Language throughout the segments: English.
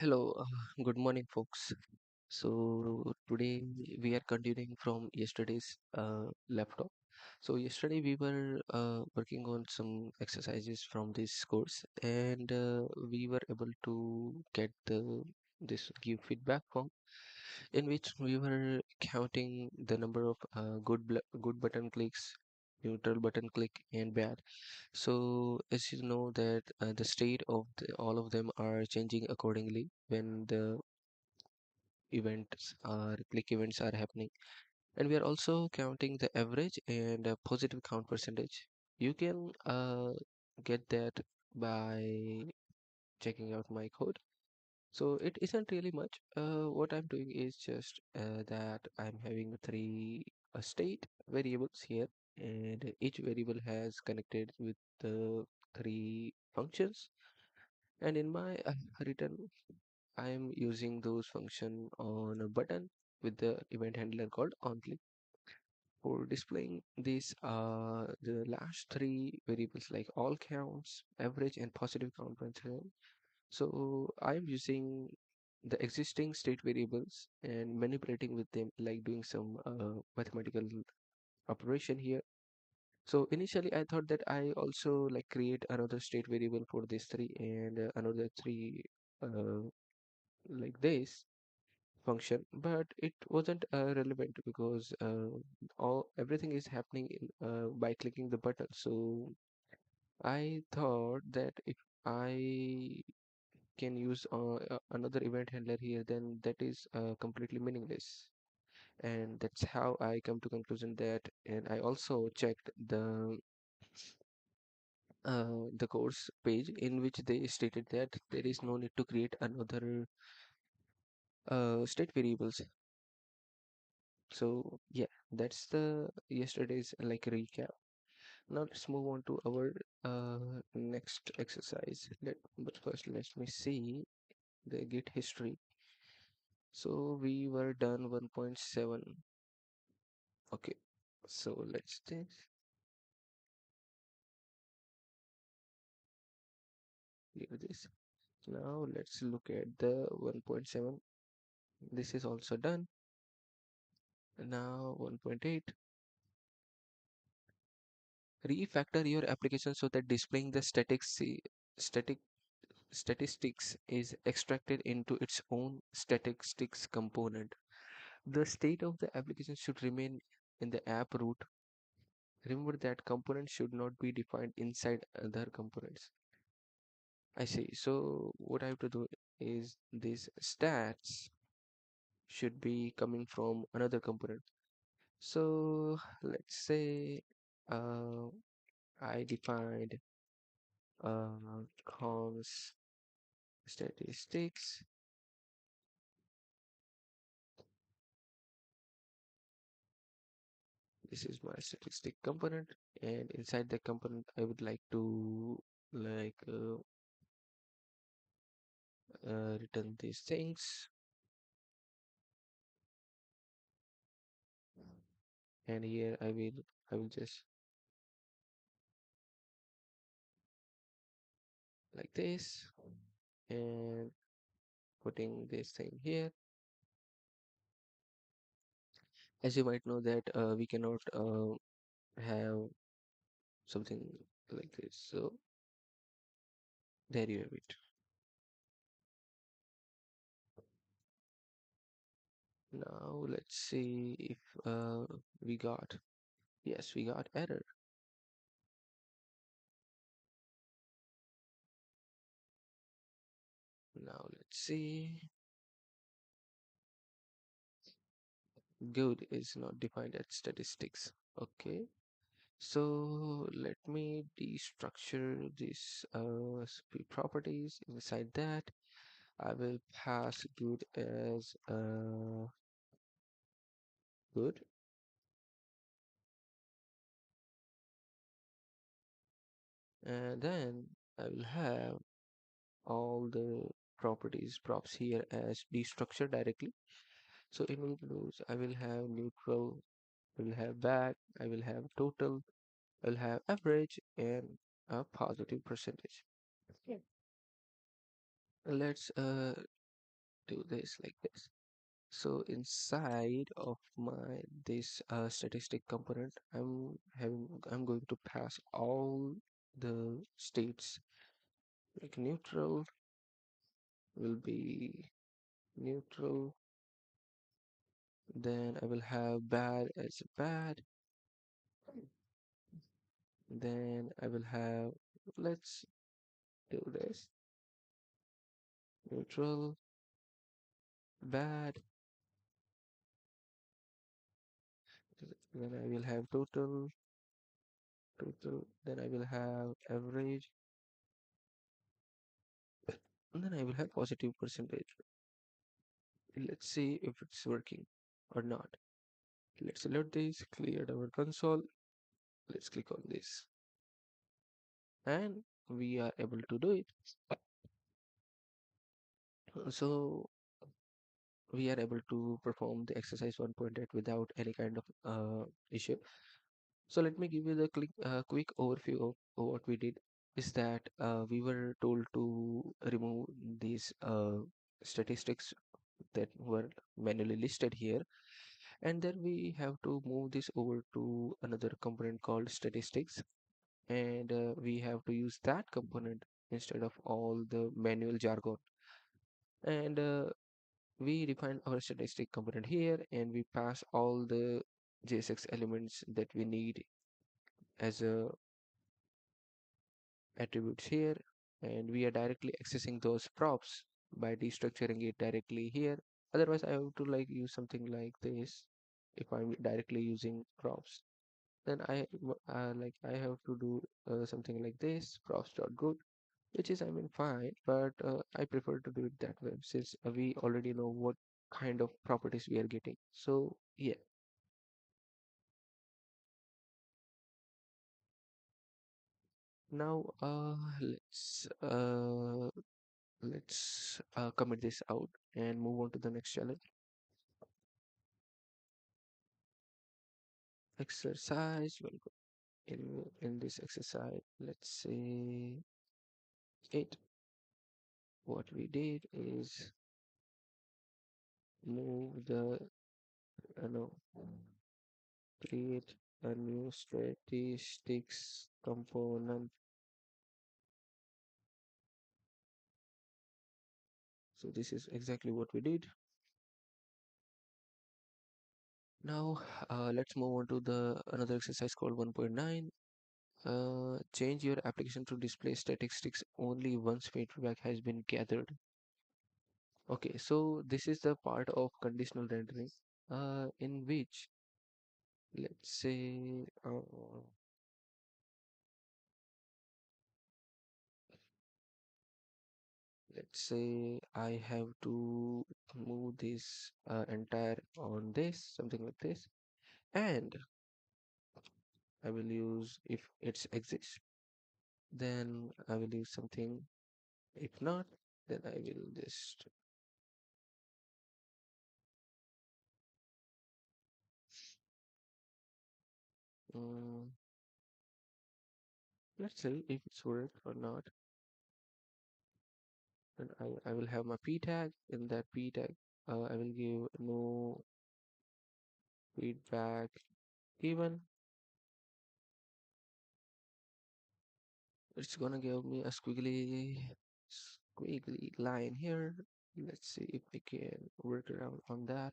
Hello, good morning, folks. So today we are continuing from yesterday's laptop. So yesterday we were working on some exercises from this course, and we were able to get the this give feedback form in which we were counting the number of good button clicks, neutral button click, and bad. So as you know that the state of all of them are changing accordingly when the events or click events are happening, and we are also counting the average and positive count percentage. You can get that by checking out my code. So it isn't really much. What I'm doing is just that I'm having three state variables here, and each variable has connected with the three functions. And in my return, I'm using those function on a button with the event handler called onClick. For displaying these the last three variables like all counts, average, and positive count function. So I'm using the existing state variables and manipulating with them, like doing some mathematical operation here. So initially I thought that I also like create another state variable for these three and another three uh, like this function, but it wasn't relevant because all everything is happening by clicking the button. So I thought that if I can use another event handler here, then that is completely meaningless. And that's how I come to conclusion that, and I also checked the course page in which they stated that there is no need to create another state variables. So yeah, that's the yesterday's like recap. Now let's move on to our next exercise. But first let me see the Git history. So we were done 1.7. Okay, so let's clear this. Now let's look at the 1.7. This is also done. Now 1.8. Refactor your application so that displaying the static statistics is extracted into its own statistics component. The state of the application should remain in the app root. Remember that components should not be defined inside other components. I see. So what I have to do is these stats should be coming from another component. So let's say uh, I defined cons statistics. This is my statistic component, and inside the component I would like to like return these things, and here I will just like this and putting this thing here. As you might know that we cannot have something like this, so there you have it. Now let's see if we got, yes, we got error. Now let's see, good is not defined as statistics. Okay, so let me destructure these properties. Inside that I will pass good as good, and then I will have all the properties props here as destructure directly. So in Windows I will have neutral, I will have back, I will have total, I will have average, and a positive percentage. Yeah. Let's do this like this. So inside of my this statistic component, I'm going to pass all the states, like neutral will be neutral, then I will have bad as bad, then I will have, let's do this, neutral, bad, then I will have total, then I will have average, and then I will have positive percentage. Let's see if it's working or not. Let's select this, clear our console. Let's click on this, and we are able to do it. So we are able to perform the exercise 1.8 without any kind of issue. So let me give you the quick overview of what we did. Is that we were told to remove these statistics that were manually listed here, and then we have to move this over to another component called statistics, and we have to use that component instead of all the manual jargon. And we define our statistic component here, and we pass all the JSX elements that we need as a attributes here, and we are directly accessing those props by destructuring it directly here. Otherwise I have to like use something like this. If I'm directly using props, then like I have to do something like this, props.good, which is, I mean, fine, but I prefer to do it that way since we already know what kind of properties we are getting. So yeah, now let's commit this out and move on to the next challenge. Exercise. Well, in this exercise, let's say 8. What we did is move the no create a new statistics component. So this is exactly what we did. Now let's move on to the another exercise called 1.9. Change your application to display statistics only once feedback has been gathered. Okay, so this is the part of conditional rendering, in which, let's say, let's say I have to move this entire on this, something like this, and I will use if it's exists, then I will use something. If not, then I will just um, let's see if it's worked or not. And I will have my p tag. In that p tag, I will give no feedback even. It's gonna give me a squiggly line here. Let's see if we can work around on that.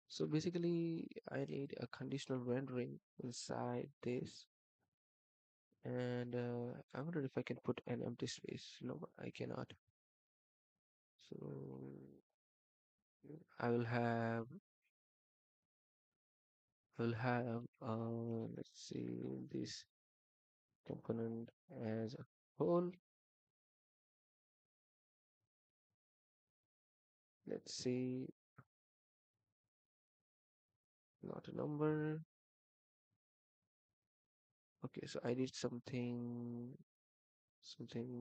So basically, I need a conditional rendering inside this, and I wonder if I can put an empty space. No, I cannot. So I will have let's see, this component as a whole. Let's see, not a number. Okay, so I did something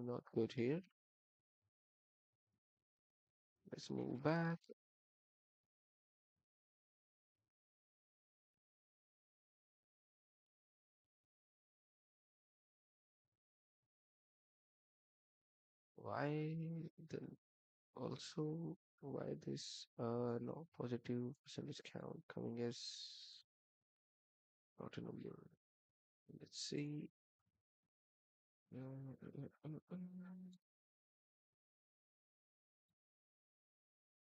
not good here. Let's move back. Why then also why this no positive percentage count coming as not a number. Let's see.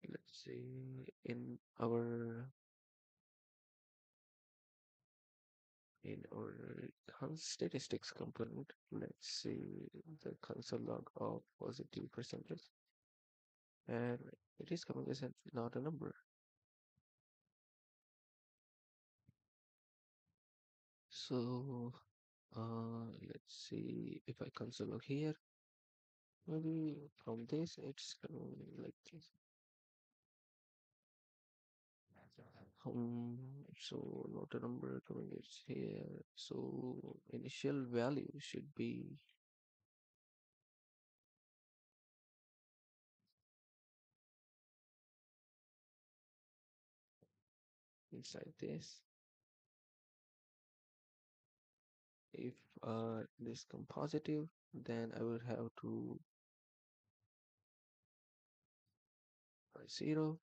Let's see in our statistics component. Let's see the console log of positive percentage, and it is coming as not a number. So let's see if I console log here. Maybe from this it's coming like this. So not a number coming is here. So initial value should be inside this. If this come positive, then I will have to 0.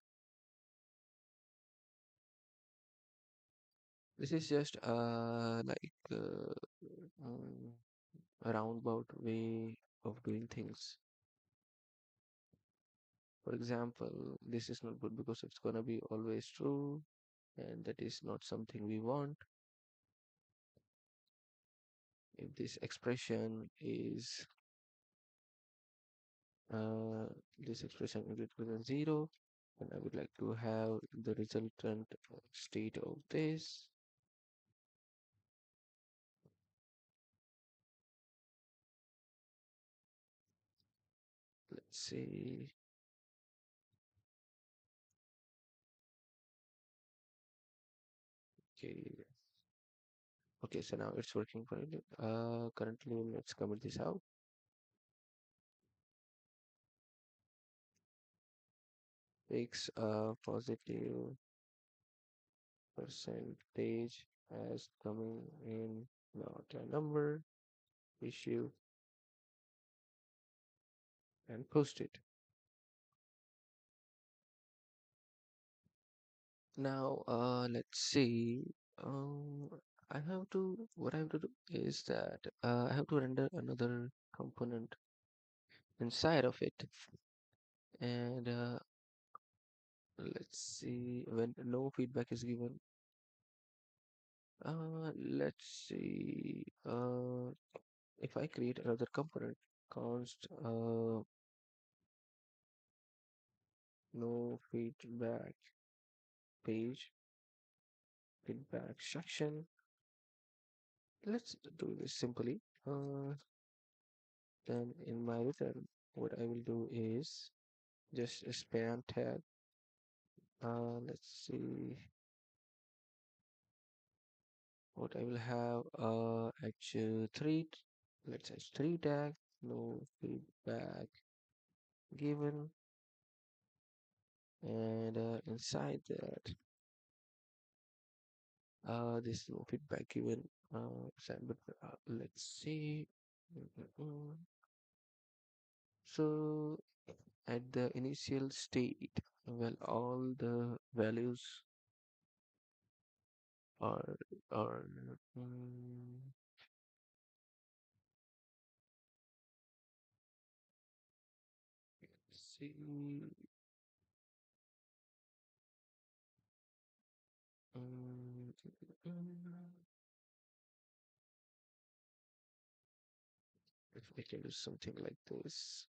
This is just um, a roundabout way of doing things. For example, this is not good because it's gonna be always true, and that is not something we want. If this expression is uh, this expression is greater than 0, and I would like to have the resultant state of this. Let's see. Okay. Okay, so now it's working for it. Currently, let's comment this out. Takes a positive percentage as coming in not a number, issue, and post it. Now, let's see. Um, what I have to do is that I have to render another component inside of it. And let's see when no feedback is given. Let's see. If I create another component, const no feedback page, feedback section. Let's do this simply. Then in my return, what I will do is just a span tag. Let's see what I will have. H3. Let's h3 tag. No feedback given, and inside that, this no feedback given. But let's see. Mm. So at the initial state, well, all the values are are mm, see mm, mm, if we can do something like this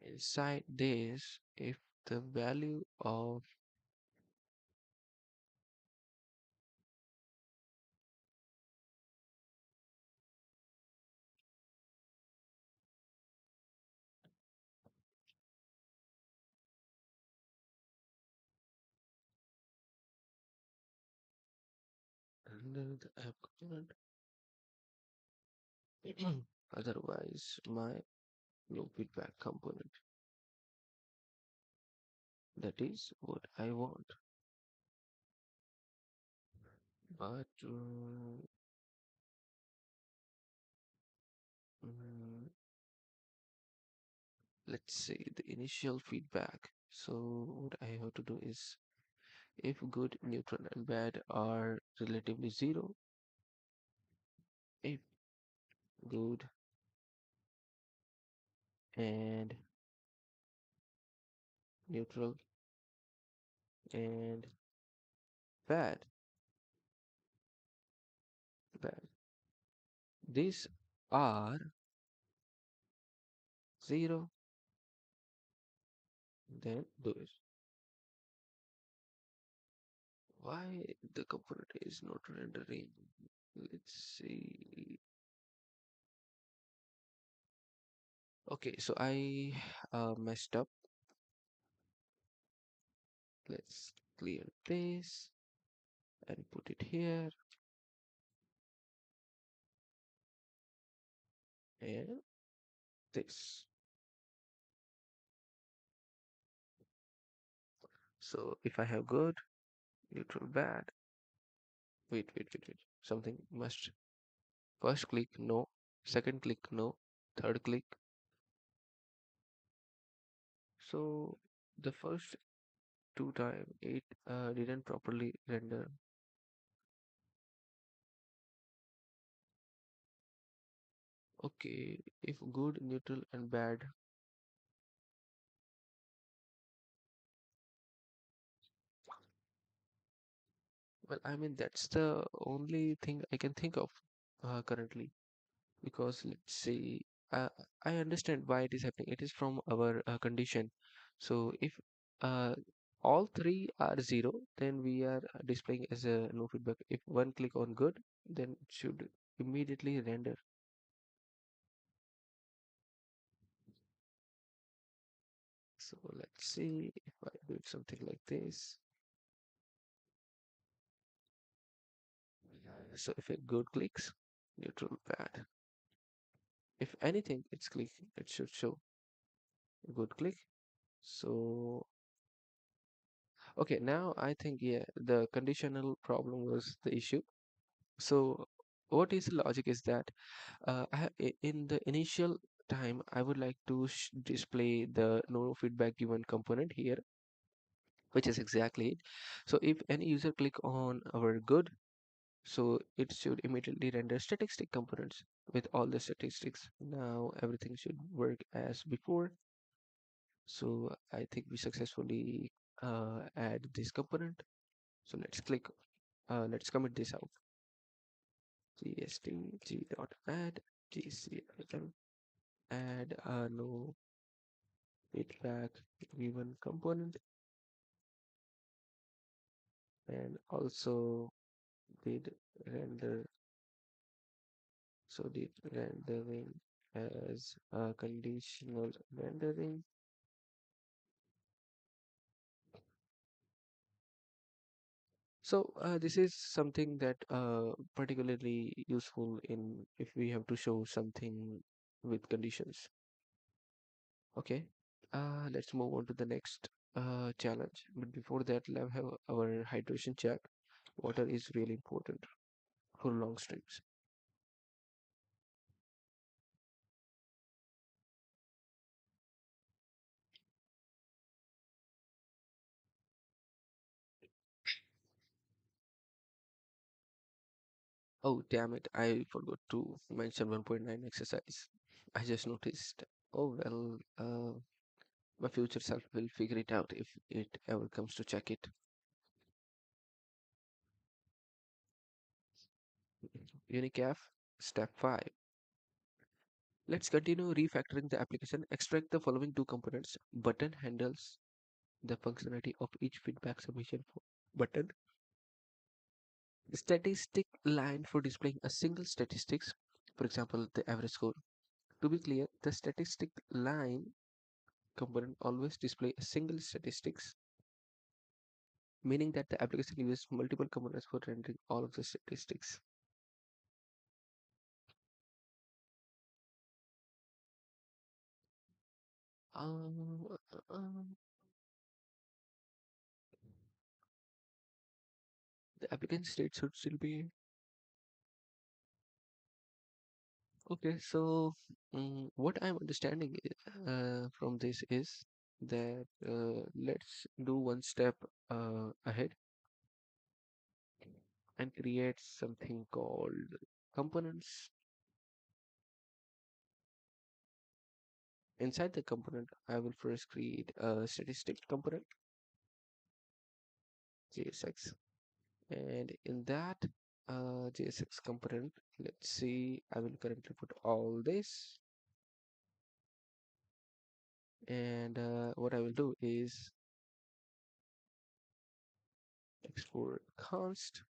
inside this, if the value of under the app component, otherwise my low feedback component, that is what I want. But mm, let's say the initial feedback. So what I have to do is, if good, neutral, and bad are relatively zero, if good and neutral and bad, bad, these are zero, then do it. Why the component is not rendering? Let's see. Okay, so I messed up. Let's clear this and put it here and this. So if I have good, neutral, bad, wait. Something must first click no, second click no, third click. So the first two time it didn't properly render. Okay, if good, neutral, and bad. Well, I mean, that's the only thing I can think of currently. Because let's say, uh, I understand why it is happening. It is from our condition. So if uh, all three are zero, then we are displaying as a no feedback. If one click on good, then it should immediately render. So let's see if I do something like this. So if it good clicks, neutral, bad. If anything, it's click, it should show good click. So okay, now I think yeah, the conditional problem was the issue. So what is the logic is that in the initial time, I would like to display the no feedback given component here, which is exactly it. So if any user click on our good, so it should immediately render statistic components with all the statistics. Now everything should work as before. So I think we successfully add this component. So let's commit this out. gst g.add gcl add a no feedback given component and also did render, so did rendering as a conditional rendering. So this is something that particularly useful in if we have to show something with conditions. Okay, let's move on to the next challenge. But before that, let's have our hydration check. Water is really important for long streams. Oh, damn it, I forgot to mention 1.9 exercise. I just noticed. Oh, well, my future self will figure it out if it ever comes to check it. Unicaf, step 5. Let's continue refactoring the application. Extract the following two components. Button handles the functionality of each feedback submission button. Statistic line for displaying a single statistics, for example, the average score. To be clear, the statistic line component always display a single statistics, meaning that the application uses multiple components for rendering all of the statistics. Um, uh, uh, the applicant state should still be Okay, so what I'm understanding from this is that let's do one step ahead and create something called components. Inside the component, I will first create a statistic component, JSX, and in that JSX component, let's see, I will currently put all this, and what I will do is export const,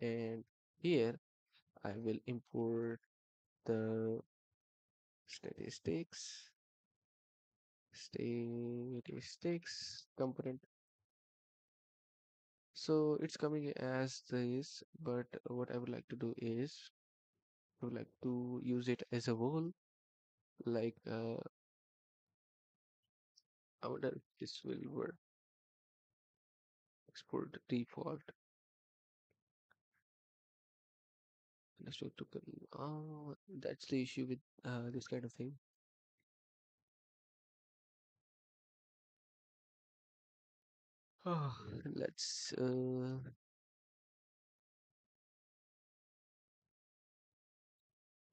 and here I will import the statistics statistics component. So it's coming as this, but what I would like to do is I would like to use it as a whole, like I wonder if this will work. Export default. Understood token. That's the issue with this kind of thing. Let's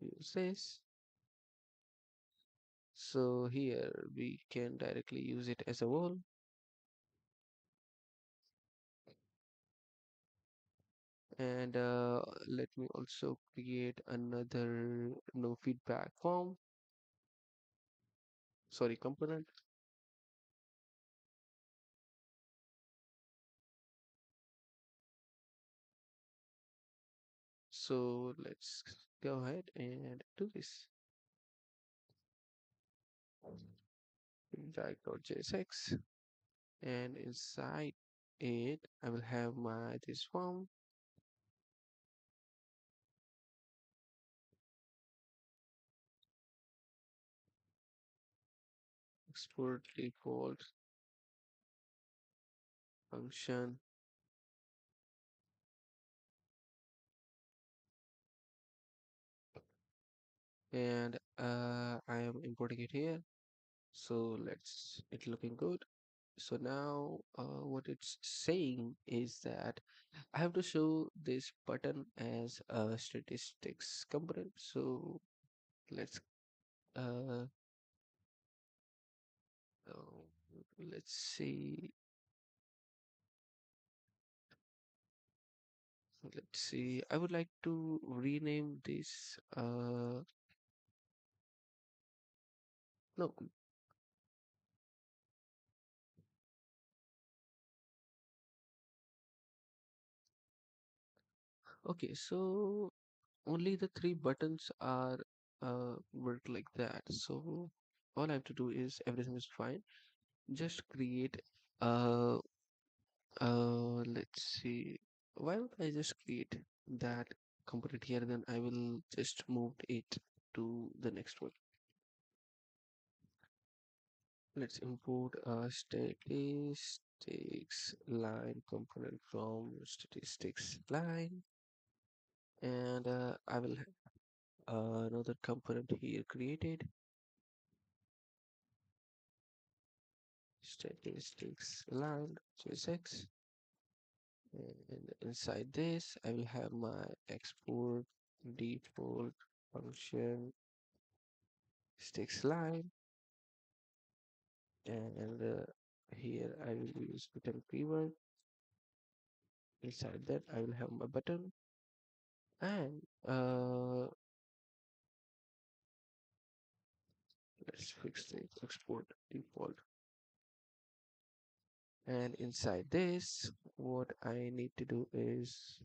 use this. So here we can directly use it as a wall, and let me also create another no feedback form, sorry, component. So let's go ahead and do this. Feedback.jsx, and inside it I will have my this form. Export default function, and I am importing it here. So let's it looking good. So now what it's saying is that I have to show this button as a statistics component. So let's uh, uh, let's see, I would like to rename this no, okay, so only the three buttons are work like that. So all I have to do is everything is fine. Just create uh let's see. Why would I just create that component here? Then I will just move it to the next one. Let's import a statistics line component from statistics line, and I will have another component here created, statistics line JSX, and inside this I will have my export default function sticks line, and here I will use button keyword. Inside that I will have my button, and let's fix the export default. And inside this, what I need to do is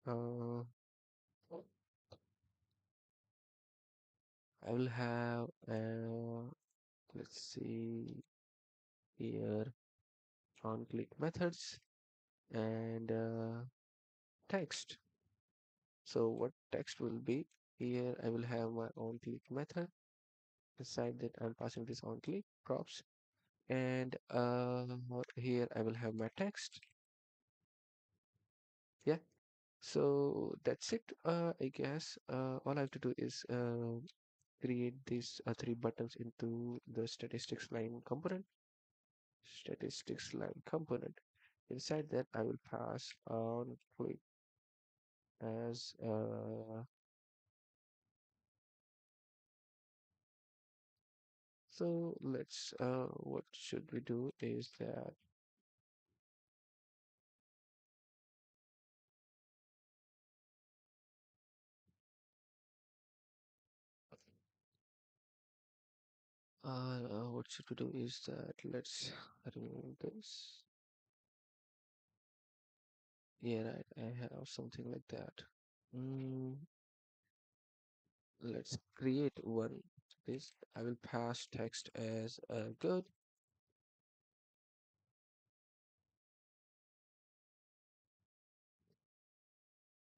uh, I will have let's see here on click methods and text. So what text will be, here I will have my on click method. Inside that I'm passing this on click props, and here I will have my text. Yeah, So that's it, I guess. All I have to do is create these three buttons into the statistics line component. Statistics line component. Inside that, I will pass on click as so let's what should we do is that what should we do is that let's remove this. Yeah, right. I have something like that. Mm, let's create one. This I will pass text as good,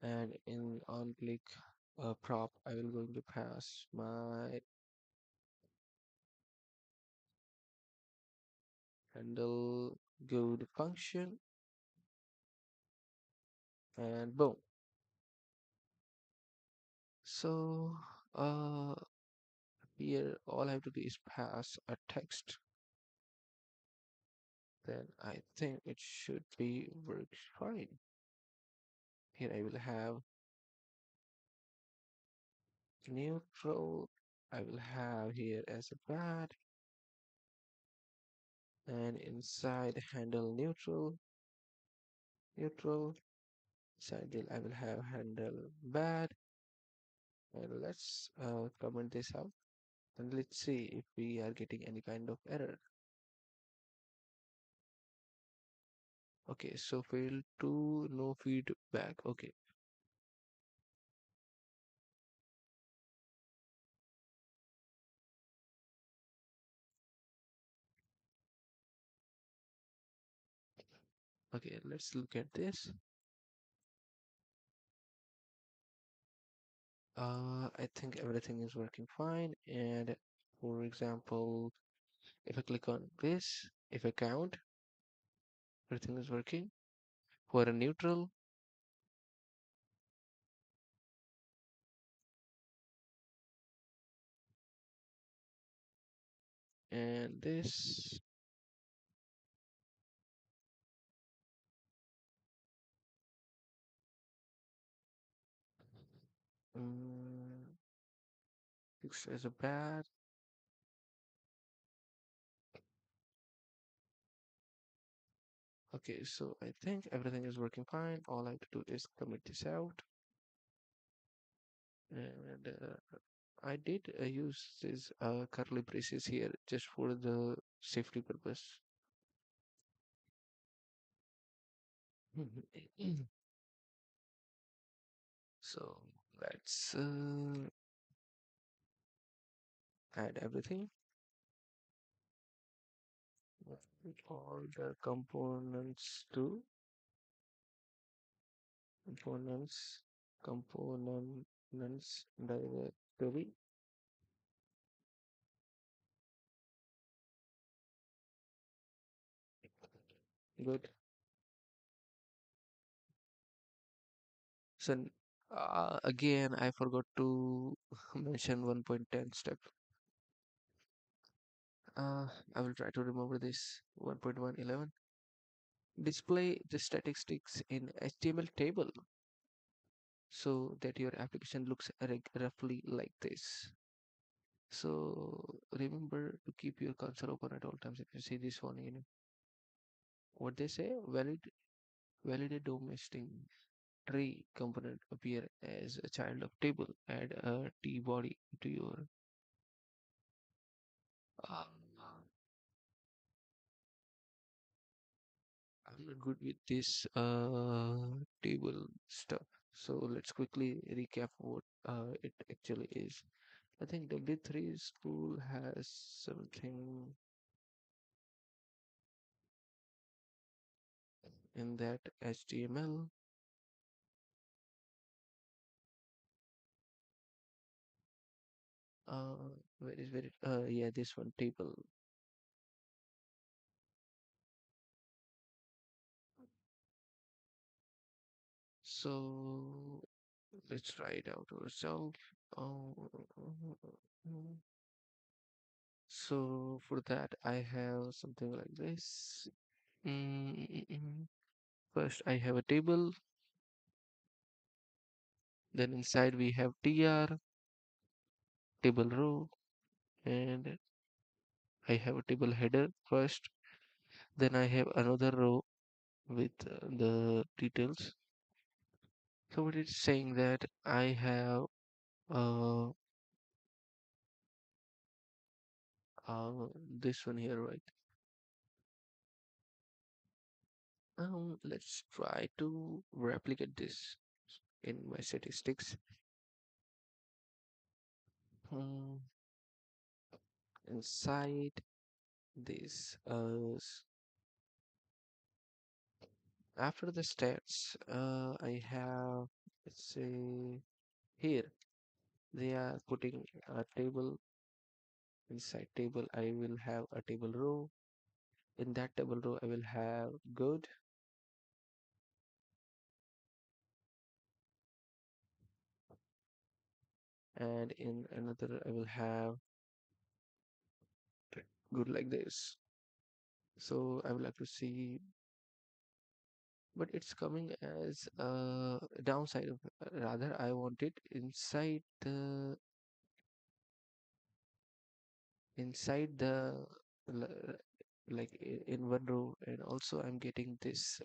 and in on click prop I will going to pass my handle good function, and boom. So uh here all I have to do is pass a text. Then I think it should be works fine. Here I will have neutral. I will have here as a bad, and inside handle neutral. Inside there I will have handle bad, and let's comment this out, and let's see if we are getting any kind of error. Okay, so failed to no feedback. Okay, okay, let's look at this. I think everything is working fine. And for example, if I click on this, if I count, everything is working. For a neutral, and this, um, looks as a bad. Okay, so I think everything is working fine. All I have to do is commit this out. And I did use these curly braces here just for the safety purpose. So let's add everything, all the components to components components directory. Good. So again, I forgot to mention 1.10 step. I will try to remember this 1.111. Display the statistics in HTML table so that your application looks roughly like this. So remember to keep your console open at all times. If you see this one, what they say, validate domestic tree component appear as a child of table. Add a T body to your uh, I'm not good with this table stuff. So let's quickly recap what it actually is. I think W3 school has something in that HTML. Where is yeah, this one table. So let's try it out ourselves. Oh, so for that, I have something like this. First, I have a table. Then inside we have tr, table row, and I have a table header first. Then I have another row with the details. So what it's saying that I have uh, this one here, right? Let's try to replicate this in my statistics. Hmm, inside this, after the stats, I have, let's say, here they are putting a table. Inside table, I will have a table row. In that table row, I will have good, and in another, I will have good like this. So I would like to see, but it's coming as a downside of rather I want it inside the l- like in one row, and also I'm getting this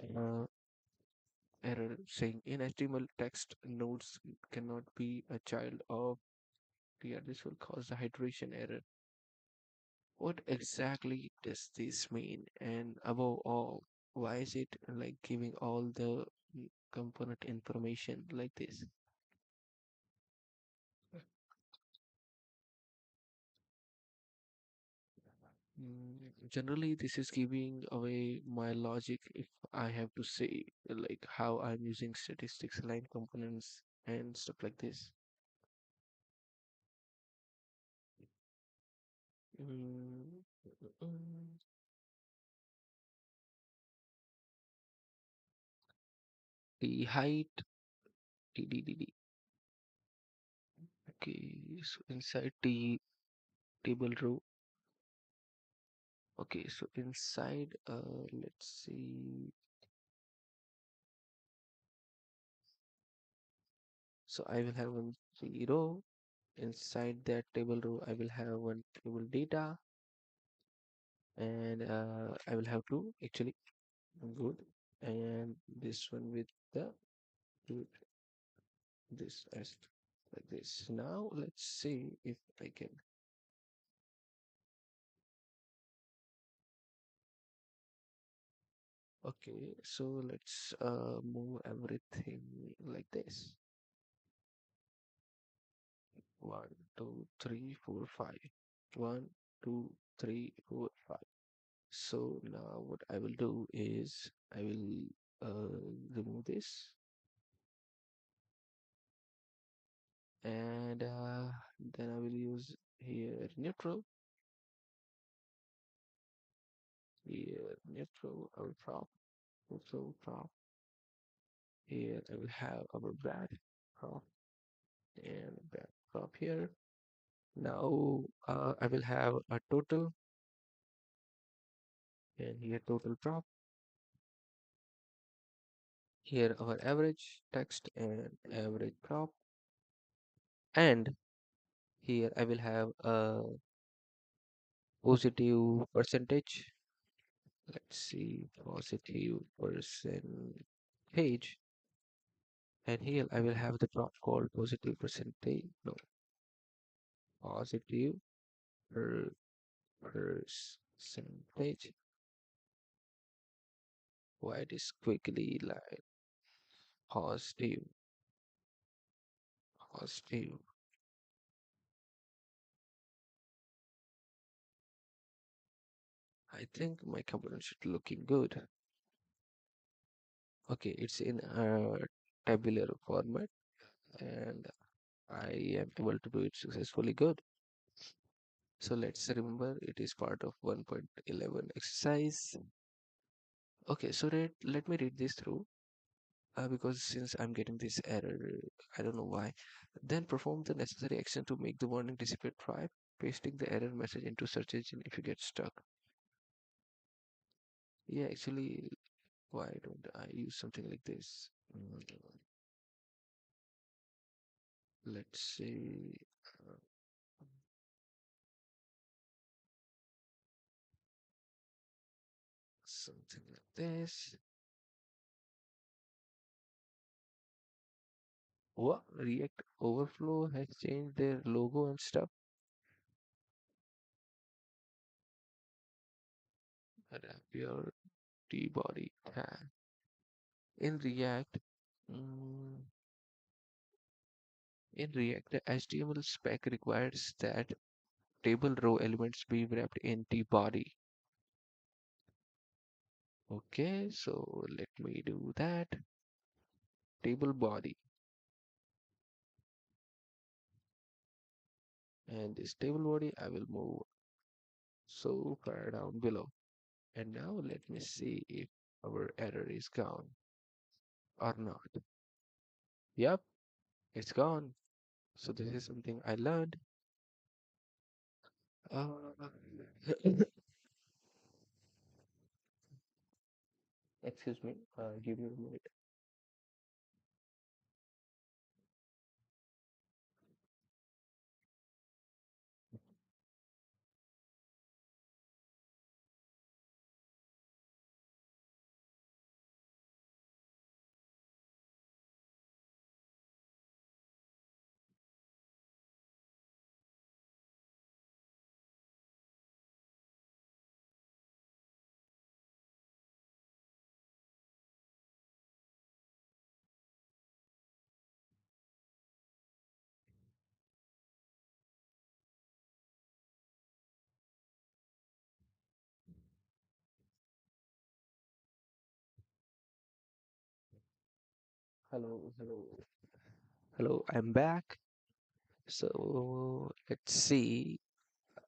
error saying in HTML text nodes cannot be a child of. Yeah, this will cause the hydration error. What exactly does this mean? And above all, why is it like giving all the component information like this? Generally, this is giving away my logic if I have to say like how I'm using statistics, line components, and stuff like this. Mm, mm, the height, TDDD. Okay, so inside the table row. Okay, so inside, let's see. So I will have one zero. Inside that table row, I will have one table data, and I will have two actually. Good. And this one with the with this as like this. Now let's see if I can. Okay, so let's move everything like this. 1, 2, 3, 4, 5. 1, 2, 3, 4, 5. So now what I will do is I will remove this, and then I will use here neutral, here neutral, our prop, neutral prop. Here I will have our back prop and back prop here. Now I will have a total, and here total prop. Here our average text and average prop, and here I will have a positive percentage. Let's see, positive percentage, and here I will have the prop called positive percentage. No, positive per percentage. Why it is quickly like positive, positive. I think my component should looking good. Okay, it's in a tabular format, and I am able to do it successfully good. So let's remember it is part of 1.11 exercise. Okay, so let me read this through. because since I'm getting this error, I don't know why. Then perform the necessary action to make the warning disappear. Try pasting the error message into search engine if you get stuck. Yeah, actually, why don't I use something like this? Let's say uh, something like this. What? React Overflow has changed their logo and stuff. Wrap your T-body tag. In React, mm, in React, the HTML spec requires that table row elements be wrapped in T-body. Okay, so let me do that. Table body, and this table body I will move so far down below. And now let me see if our error is gone or not. Yep, it's gone. So this is something I learned. Uh, excuse me, give me a minute. Hello, hello, hello. I'm back. So let's see.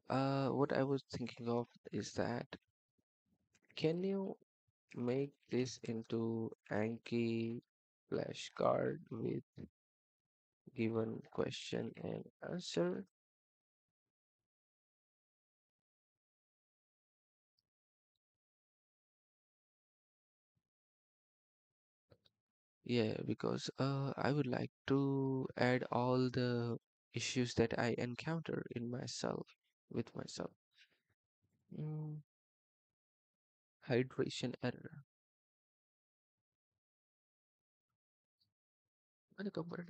What I was thinking of is that can you make this into Anki flashcard with given question and answer? Yeah, because I would like to add all the issues that I encounter in myself with myself. Mm, hydration error. When a component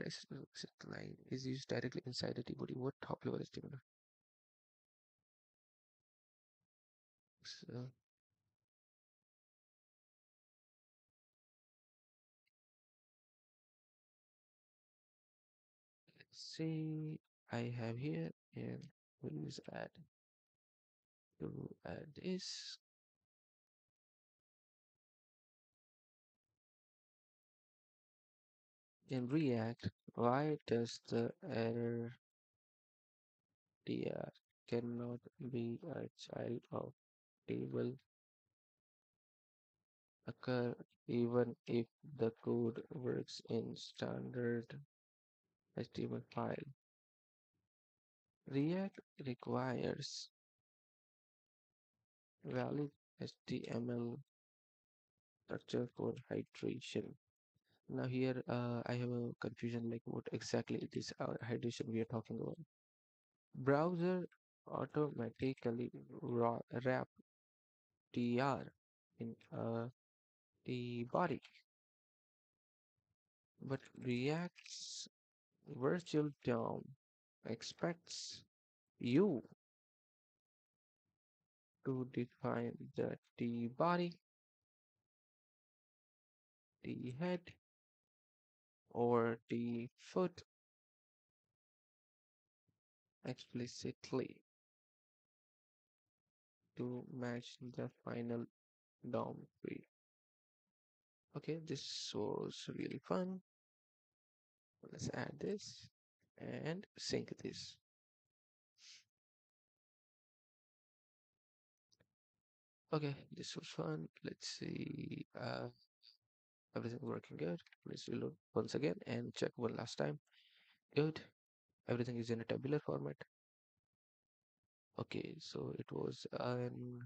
line is used directly inside the T-body, what top level estimate? So let's see. I have here and we'll use add to add this. In React, why does the error dr cannot be a child of table occur even if the code works in standard HTML file? React requires valid HTML structure for hydration. Now here I have a confusion like what exactly it is hydration we are talking about. Browser automatically wrap tr in the body, but React's virtual DOM expects you to define the T body, the head, or the foot explicitly to match the final DOM tree. Okay, this was really fun. Let's add this and sync this. Okay, this was fun. Let's see. Everything working good. Please reload once again and check one last time. Good. Everything is in a tabular format. Okay, so it was an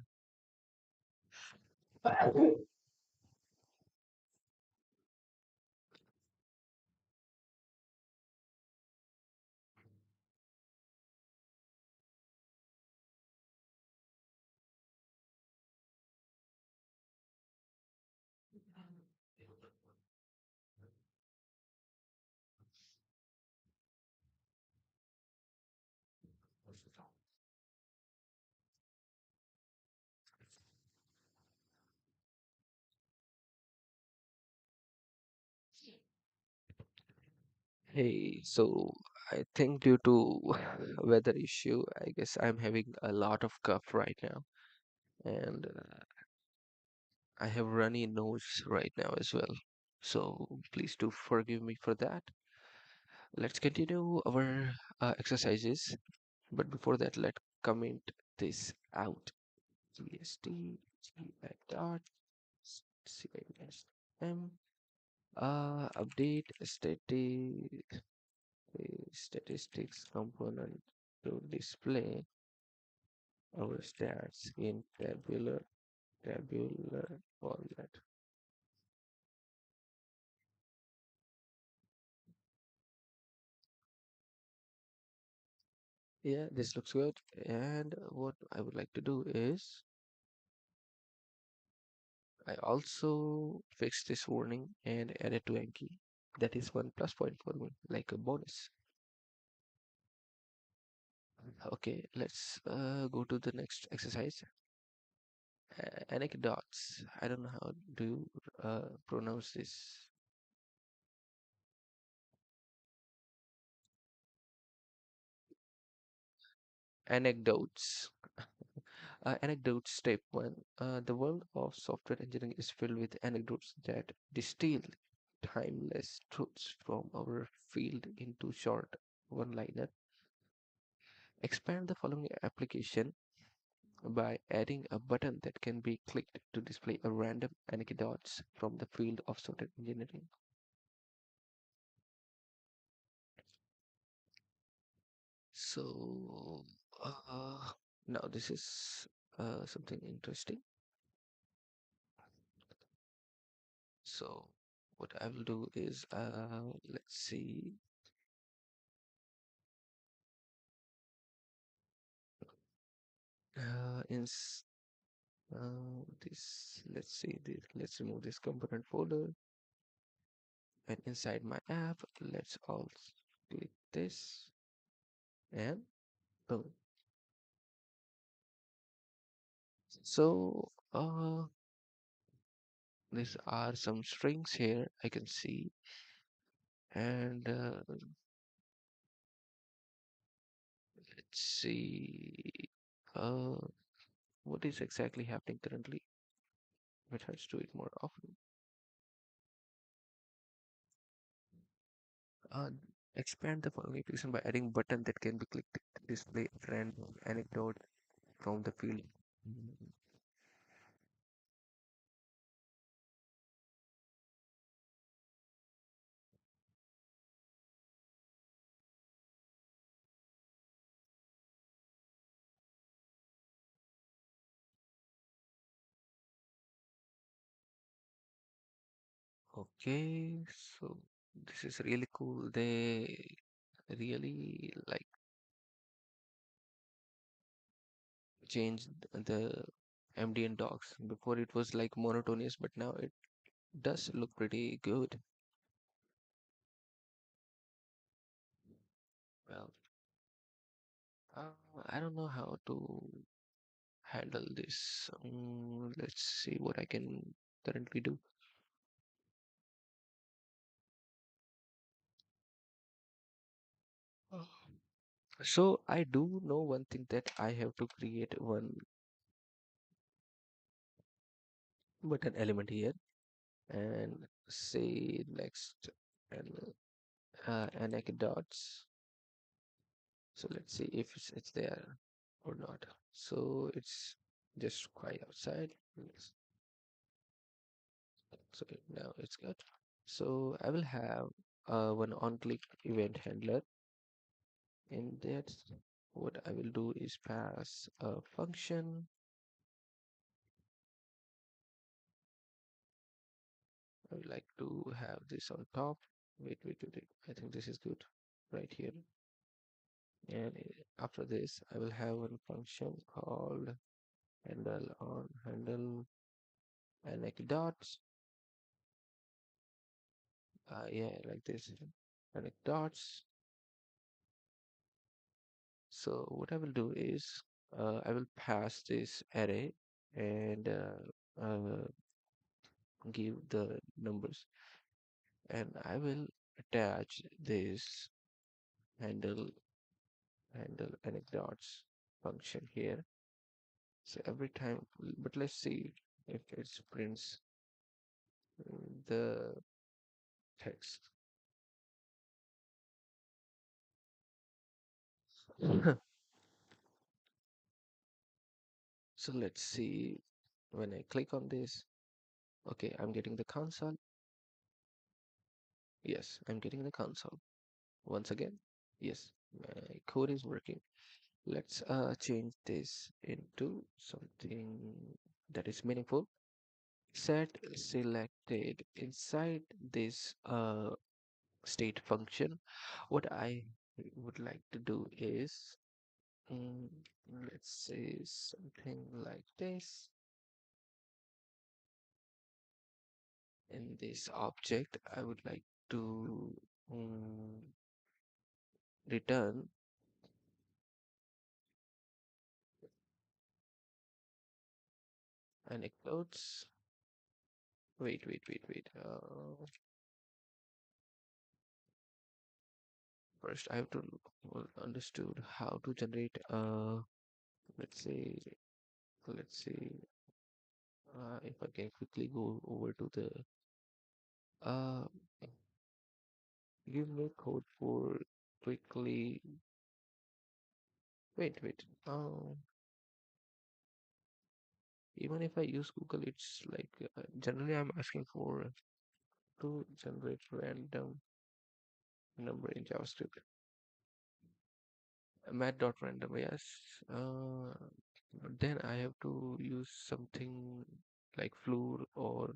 hey, so I think due to weather issue, I guess I'm having a lot of cough right now, and I have runny nose right now as well. So please do forgive me for that. Let's continue our exercises, but before that, let's comment this out. GST, dot, CISM, update statistics component to display our stats in tabular format. Yeah, this looks good. And what I would like to do is I also fix this warning and add it to Anki. That is one plus point for me, like a bonus. Okay, let's go to the next exercise. Anecdotes. I don't know how do you pronounce this. Anecdotes. Anecdote step one. The world of software engineering is filled with anecdotes that distill timeless truths from our field into short one-liner. Expand the following application by adding a button that can be clicked to display a random anecdotes from the field of software engineering. So now this is something interesting. So what I will do is let's see. In this, let's see this. Let's remove this component folder, and inside my app, let's also click this and boom. So these are some strings here I can see, and let's see uh, what is exactly happening currently. Let's do it more often. Uh, Expand the following application by adding button that can be clicked to display a random anecdote from the field. Okay, so this is really cool. They really like changed the ambient dogs. Before it was like monotonous, but now it does look pretty good. Well, uh, I don't know how to handle this. Let's see what I can currently do. So I do know one thing that I have to create one button element here and say next and anecdotes. So let's see if it's there or not. So it's just quiet outside. Yes. So now it's good. So I will have one on-click event handler, and that's what I will do is pass a function. I would like to have this on top. Wait. I think this is good right here. And after this, I will have one function called handle on handle anecdotes. Yeah, like this anecdotes. So what I will do is I will pass this array and give the numbers, and I will attach this handle anecdotes function here. So every time, but let's see if it prints the text. So let's see when I click on this. Okay, I'm getting the console. Yes, I'm getting the console. Once again, yes, my code is working. Let's change this into something that is meaningful. Set selected inside this state function. What I would like to do is, mm, let's say something like this. In this object, I would like to mm, return anecdotes. Wait. First, I have to understood how to generate. Let's say, let's see. If I can quickly go over to the uh, give me code for quickly. Wait. Even if I use Google, it's like generally I'm asking for to generate random number in JavaScript. Mat.random, yes. Then I have to use something like Floor or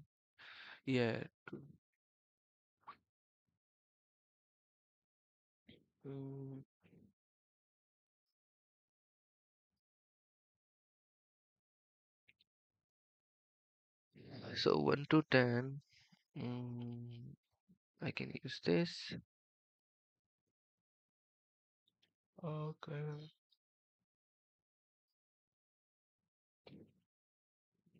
yeah. To, mm, so 1 to 10, mm, I can use this. Okay.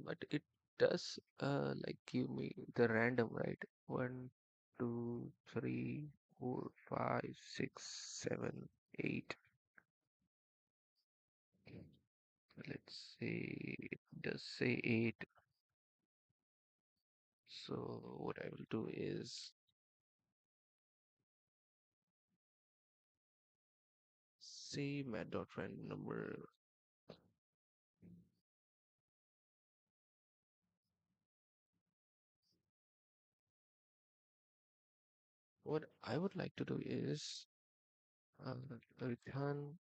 But it does like give me the random, right? 1, 2, 3, 4, 5, 6, 7, 8. Let's say it does say 8. So what I will do is say mat dot random number. What I would like to do is uh, return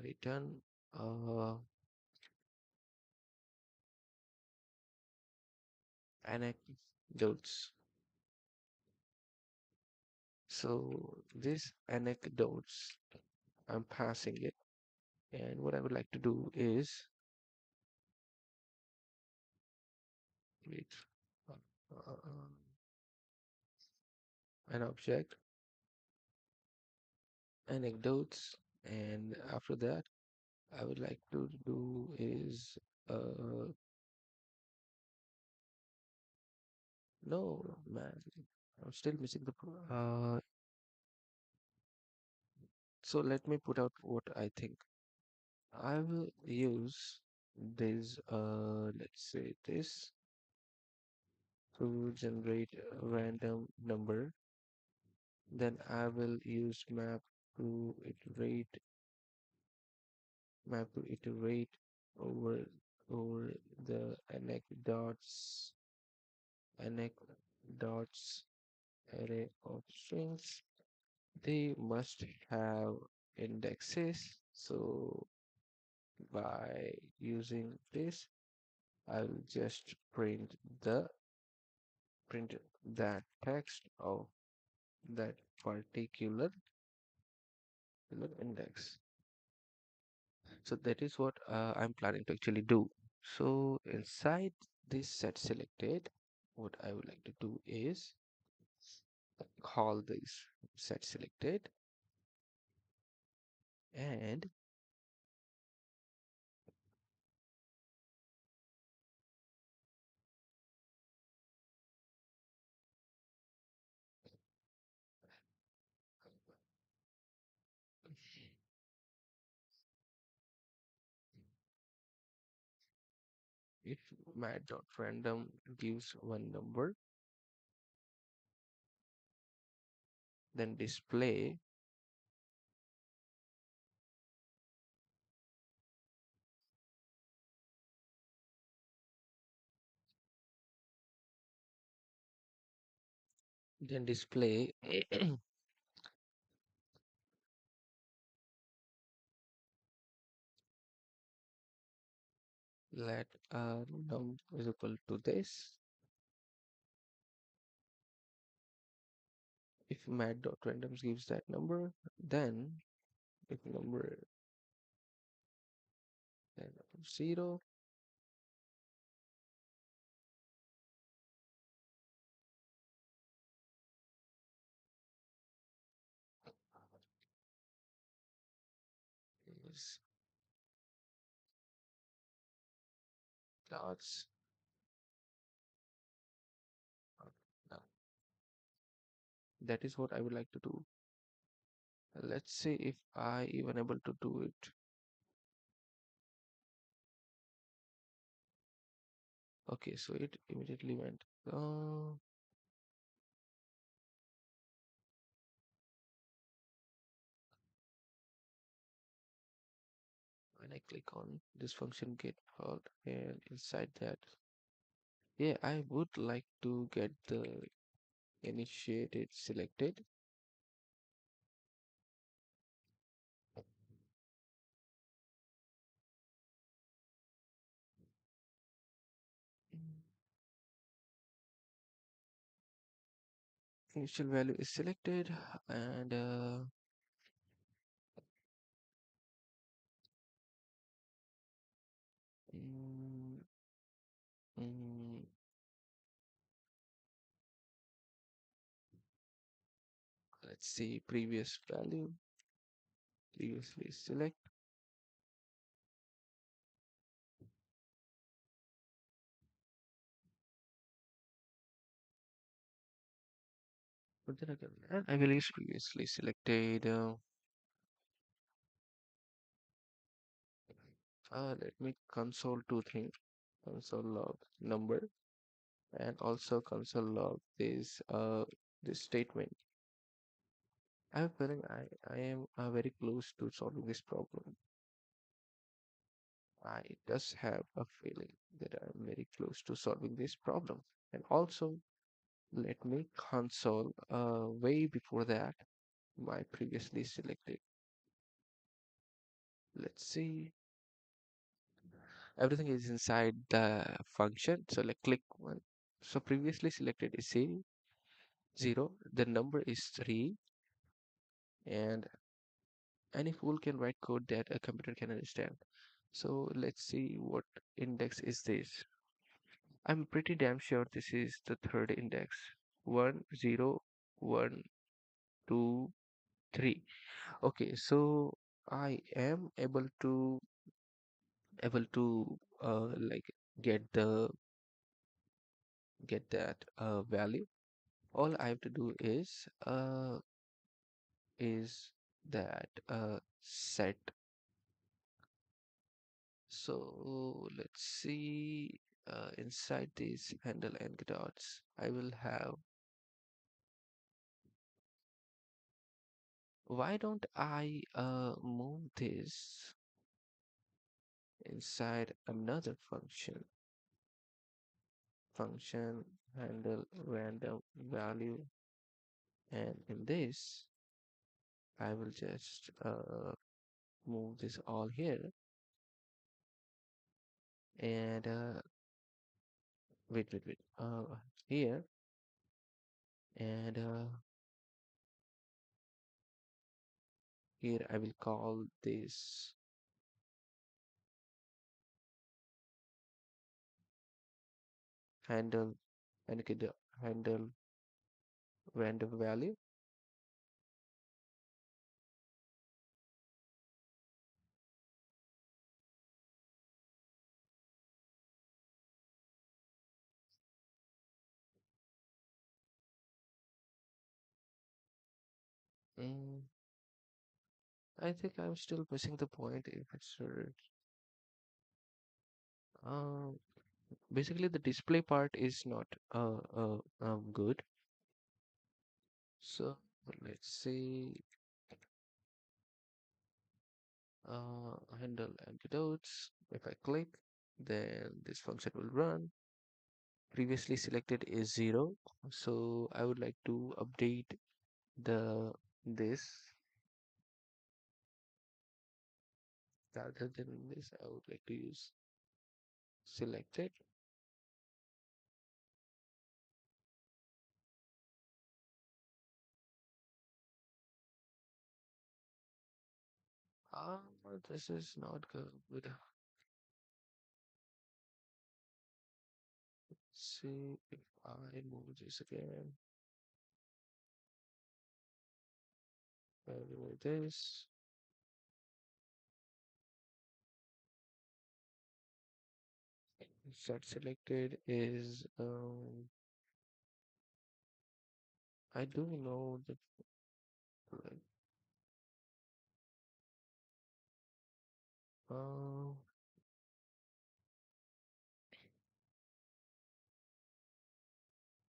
return anecdotes. So this anecdotes, I'm passing it, and what I would like to do is create uh, uh, an object anecdotes, and after that, I would like to do is no man, I'm still missing the so let me put out what I think. I will use this let's say this to generate a random number. Then I will use map to iterate map to iterate over over the anecdotes array of strings. They must have indexes. So by using this, I'll just the print that text of that particular index. So that is what I'm planning to actually do. So inside this set selected, what I would like to do is call this set selected, and if mat.random gives one number, then display let num is equal to this. If mat.random gives that number, then if number then 0, is class. Now, that is what I would like to do. Let's see if I even able to do it. Okay, so it immediately went. When I click on this function get called, and inside that, yeah, I would like to get the initiated selected. Initial value is selected, and mm, mm, let's see previous value previously select. But then again, and I will use previously selected. Let me console two things: console log number, and also console log this statement. I have a feeling I am very close to solving this problem. I just have a feeling that I'm very close to solving this problem. And also, let me console way before that my previously selected. Let's see. Everything is inside the function. So like click one. So previously selected is 0. The number is 3, and any fool can write code that a computer can understand. So let's see what index is this. I'm pretty damn sure this is the third index. 1, 0, 1, 2, 3. Okay, so I am able to like get that value. All I have to do is that set. So let's see, inside this handle anecdotes, I will have Why don't I move this inside another function handle random value, and in this I will just move this all here, and wait here, and here I will call this handle, and get the handle random value. mm, I think I'm still missing the point if it's um basically the display part is not good. So let's say handle antidotes. If I click, then this function will run. Previously selected is 0, so I would like to update the this. Rather than this, I would like to use selected. Ah, this is not good. See if I move this again. I remove this. Set selected is I do know that like, uh,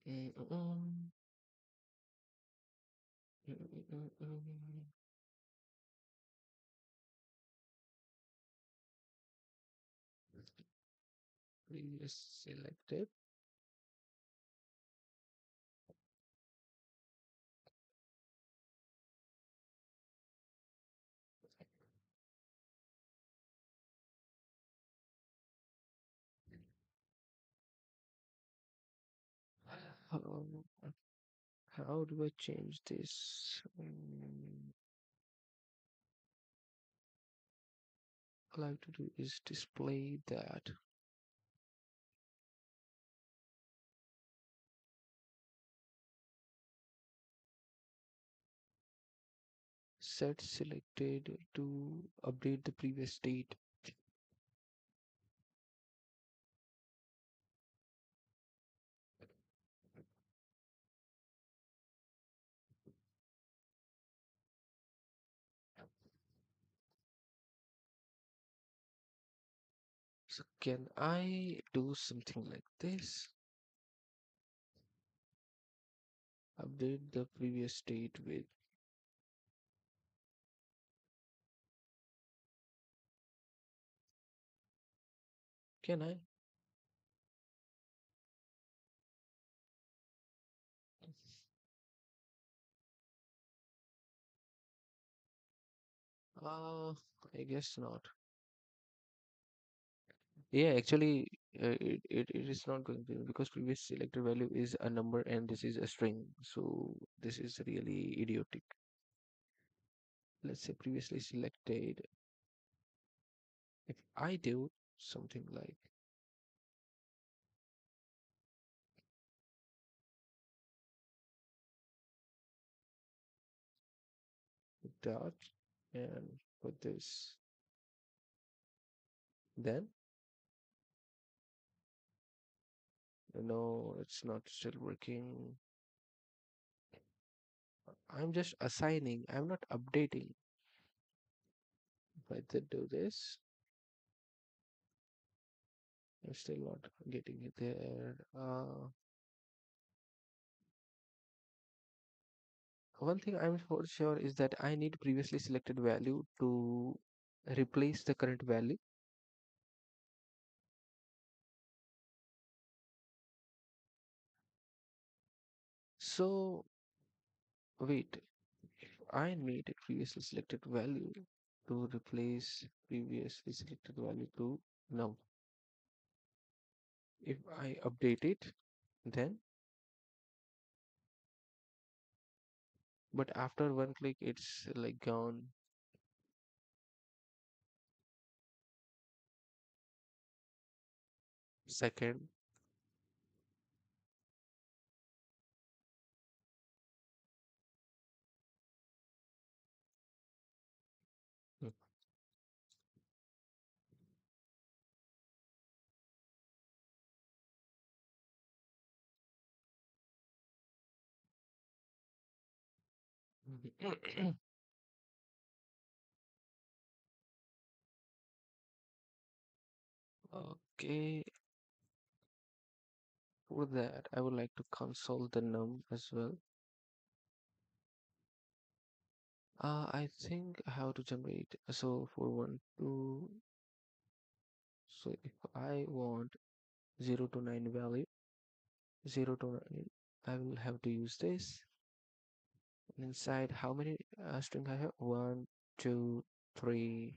mm, mm, mm, mm. Previous selected. Um, how do I change this? All I have to do is display that. Set selected to update the previous state. So can I do something like this? Update the previous state with, can I? Uh, I guess not. Yeah, actually, it is not going to, because previous selected value is a number and this is a string. So this is really idiotic. Let's say previously selected. If I do something like dot and put this, then no, it's not still working. I'm just assigning, I'm not updating. If I did do this, I'm still not getting it there. one thing I'm for sure is that I need previously selected value to replace the current value. So wait, if I need a previously selected value to replace previously selected value to num, if I update it, then but after one click it's like gone. Second, okay, for that I would like to console the num as well. I think how to generate. So for one, two. So if I want 0 to 9 value, 0 to 9, I will have to use this. And inside, how many string I have? One, two, three,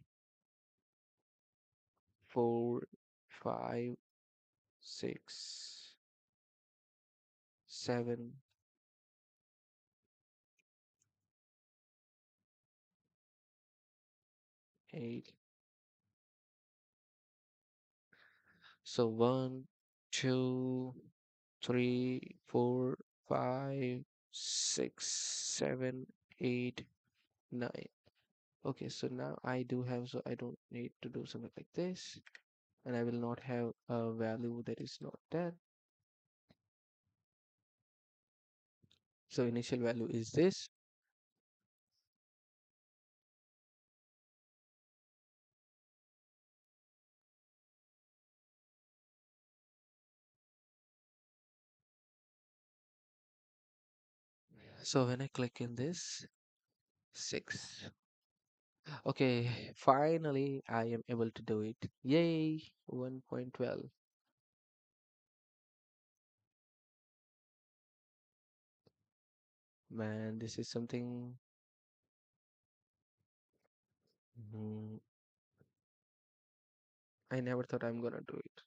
4, 5, 6, 7, 8. So one, 2, 3, 4, 5, 6, 7, 8, 9. Okay, so now I do have, so I don't need to do something like this, and I will not have a value that is not there. So initial value is this. So when I click in this, 6. Okay, finally I am able to do it. Yay, 1.12. Man, this is something mm, I never thought I'm gonna do it.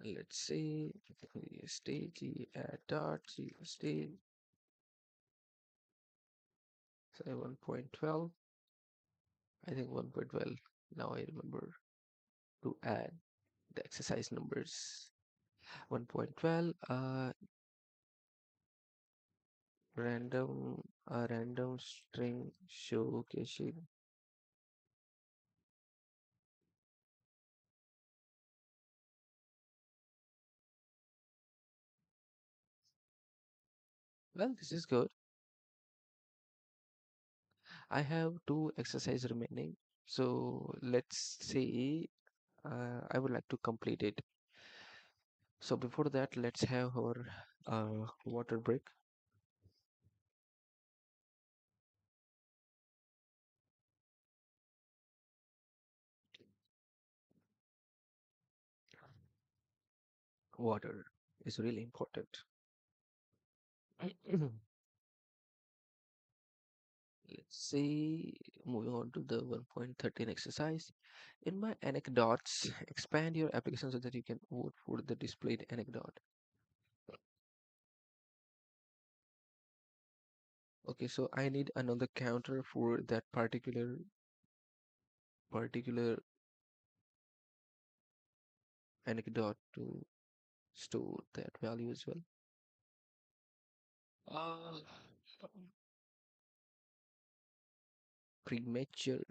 Let's see, GST, add dot, GST, say 1.12. I think 1.12. Now I remember to add the exercise numbers. 1.12, random string showcasing. Well, this is good. I have two exercise remaining. So let's see. I would like to complete it. So before that, let's have our water break. Water is really important. Let's see, moving on to the 1.13 exercise. In my anecdotes, expand your application so that you can vote for the displayed anecdote. Okay, so I need another counter for that particular anecdote to store that value as well. Uh, Premature.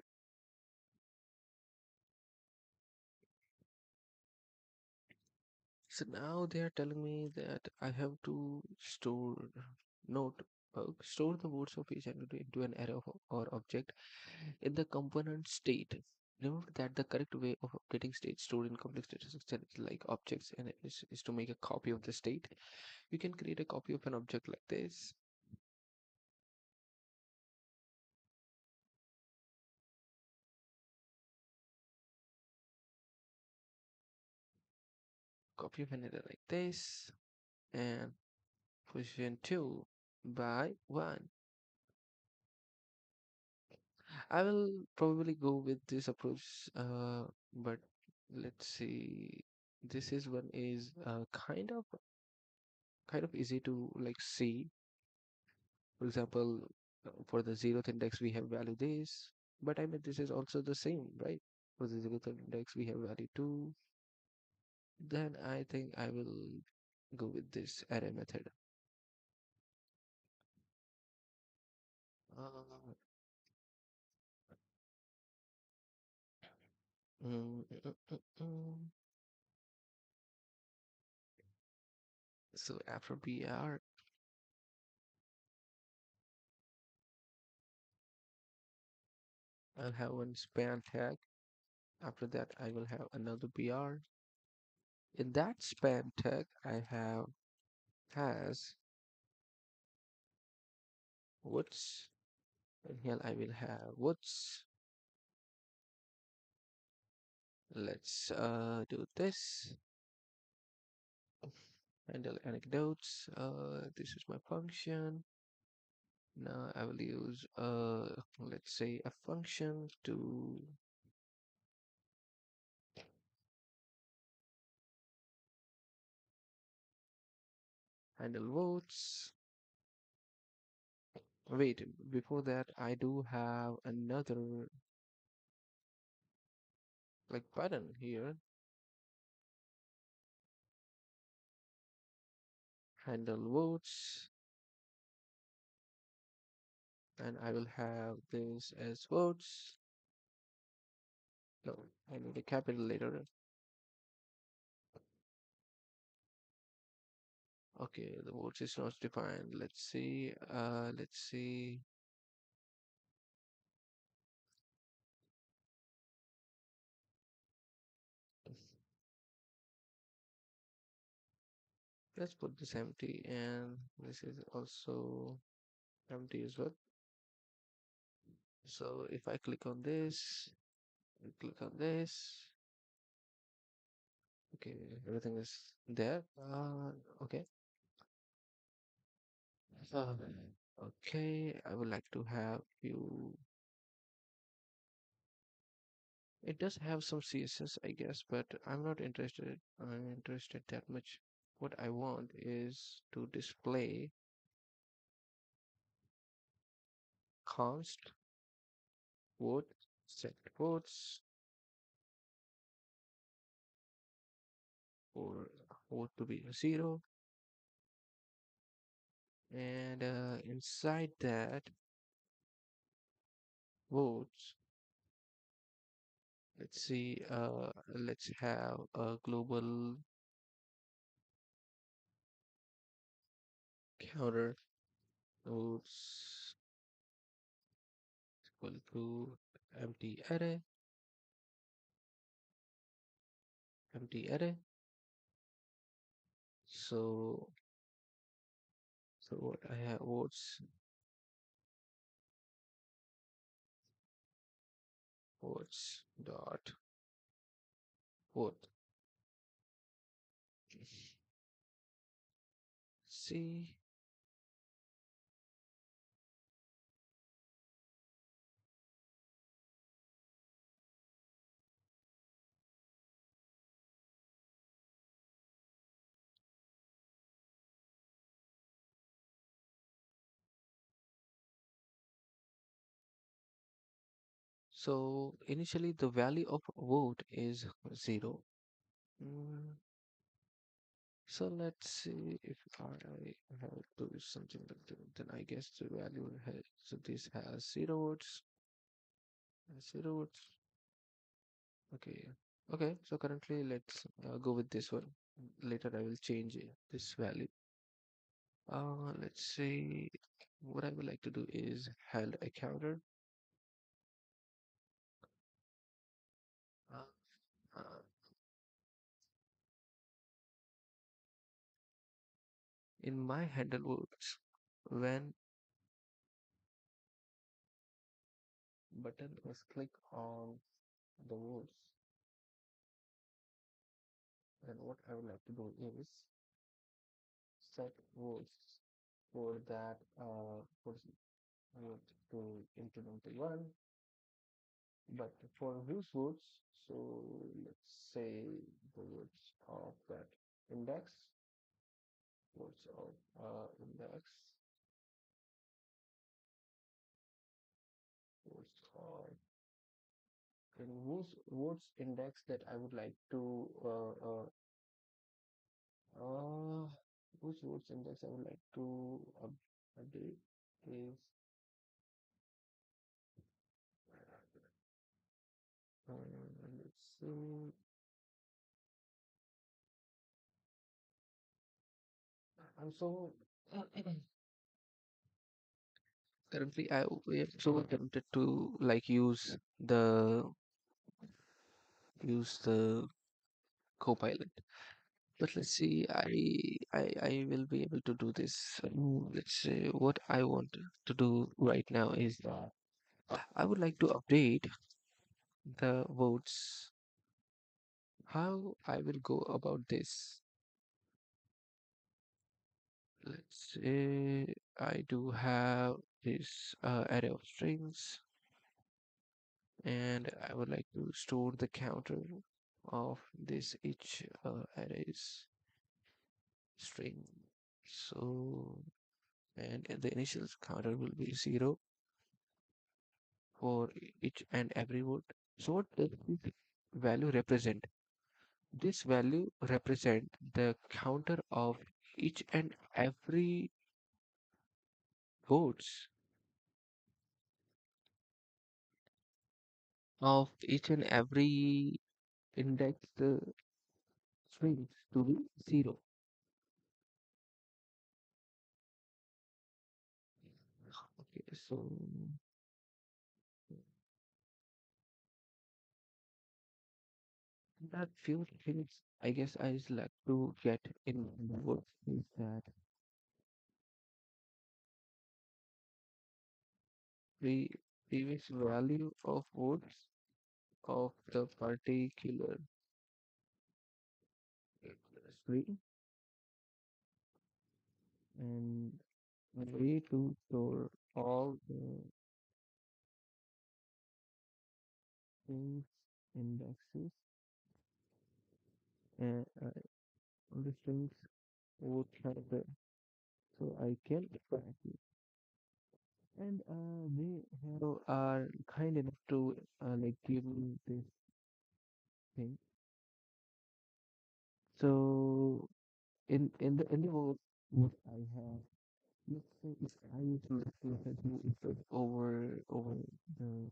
So now they are telling me that I have to note store the words of each entity into an array or object in the component state. Remember that the correct way of updating state stored in complex data structure like objects and is to make a copy of the state. You can create a copy of an object like this. Copy of an array like this and position 2 by 1. I will probably go with this approach, but let's see. This is one is kind of easy to like see. For example, for the zeroth index we have value this, but I mean this is also the same, right? For the zeroth index we have value 2. Then I think I will go with this array method. Uh, mm, mm, mm, mm, mm. So after BR, I'll have one span tag. After that, I will have another BR. In that span tag, I have has woods, and here I will have woods. Let's do this. Handle anecdotes. This is my function. Now I will use let's say a function to handle votes. Wait, before that, I do have another like button here. Handle votes, and I will have this as votes. No, I need a capital letter. Okay, the votes is not defined. Let's see. Let's see. Let's put this empty, and this is also empty as well. So if I click on this, I click on this. Okay, everything is there. Okay. Uh, okay, I would like to have you. It does have some CSS, I guess, but I'm not interested. I'm interested that much. What I want is to display const vote set votes for vote to be 0, and inside that votes, let's see. Let's have a global counter votes equal to empty array, empty array. So what I have votes dot vote. See, so initially the value of vote is 0. Mm, so let's see if I have to do something like that. Then I guess the value has, so this has 0 votes, 0 votes. Okay, okay. So currently let's go with this one. Later I will change this value. Let's see. What I would like to do is held a counter. in my handle votes, when button is clicked on the votes, then what I would like to do is set votes for that person vote to incremental one. But for whose votes, so let's say the votes of that index, votes of index, votes of in whose votes index that I would like to uh, whose votes index I would like to update is let's see. I'm so currently I am so tempted to like use the Copilot. But let's see, I will be able to do this. Let's say what I want to do right now is I would like to update the votes. How I will go about this? Let's say I do have this array of strings, and I would like to store the counter of this each array's string. So, and the initial counter will be 0 for each and every vote. So what does this value represent? This value represent the counter of each and every votes of each and every index strings to be 0. Okay, so that few things I guess I just like to get in the words is that the previous value of votes of the particular string and a way to store all the strings indexes and all the strings vote character so I can track it. And they are kind enough to like give me this thing. So in the vote what I have, let's say if I use to do it over the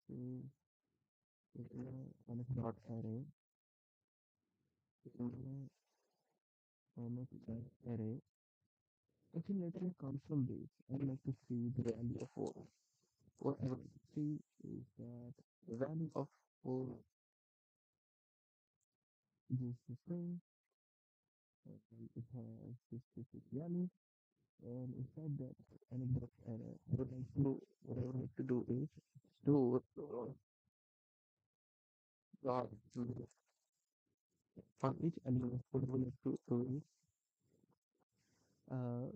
say on a dot array, on a dot array, if you let me come from this, I would like to see the value of 4. What I would like to see is that the value of 4 is the same, and it has this specific value, and inside that another array, I would like to, what I would like to do is store dot on each element, what I would like to do is uh,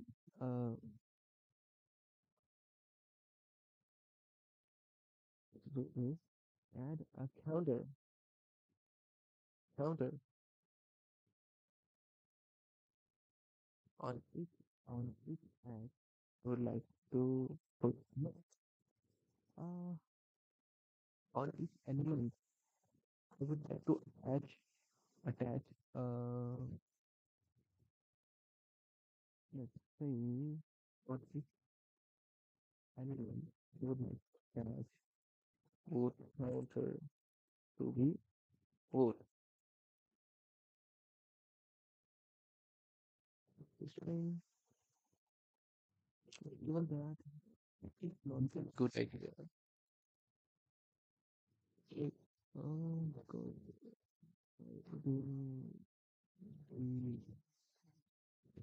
uh, do is add a counter on each edge. I would like to put uh, on each element. I would like to attach let's say on each element I would like to attach vote counter to be vote. This way, even that it's not a good idea. It, good. Mm,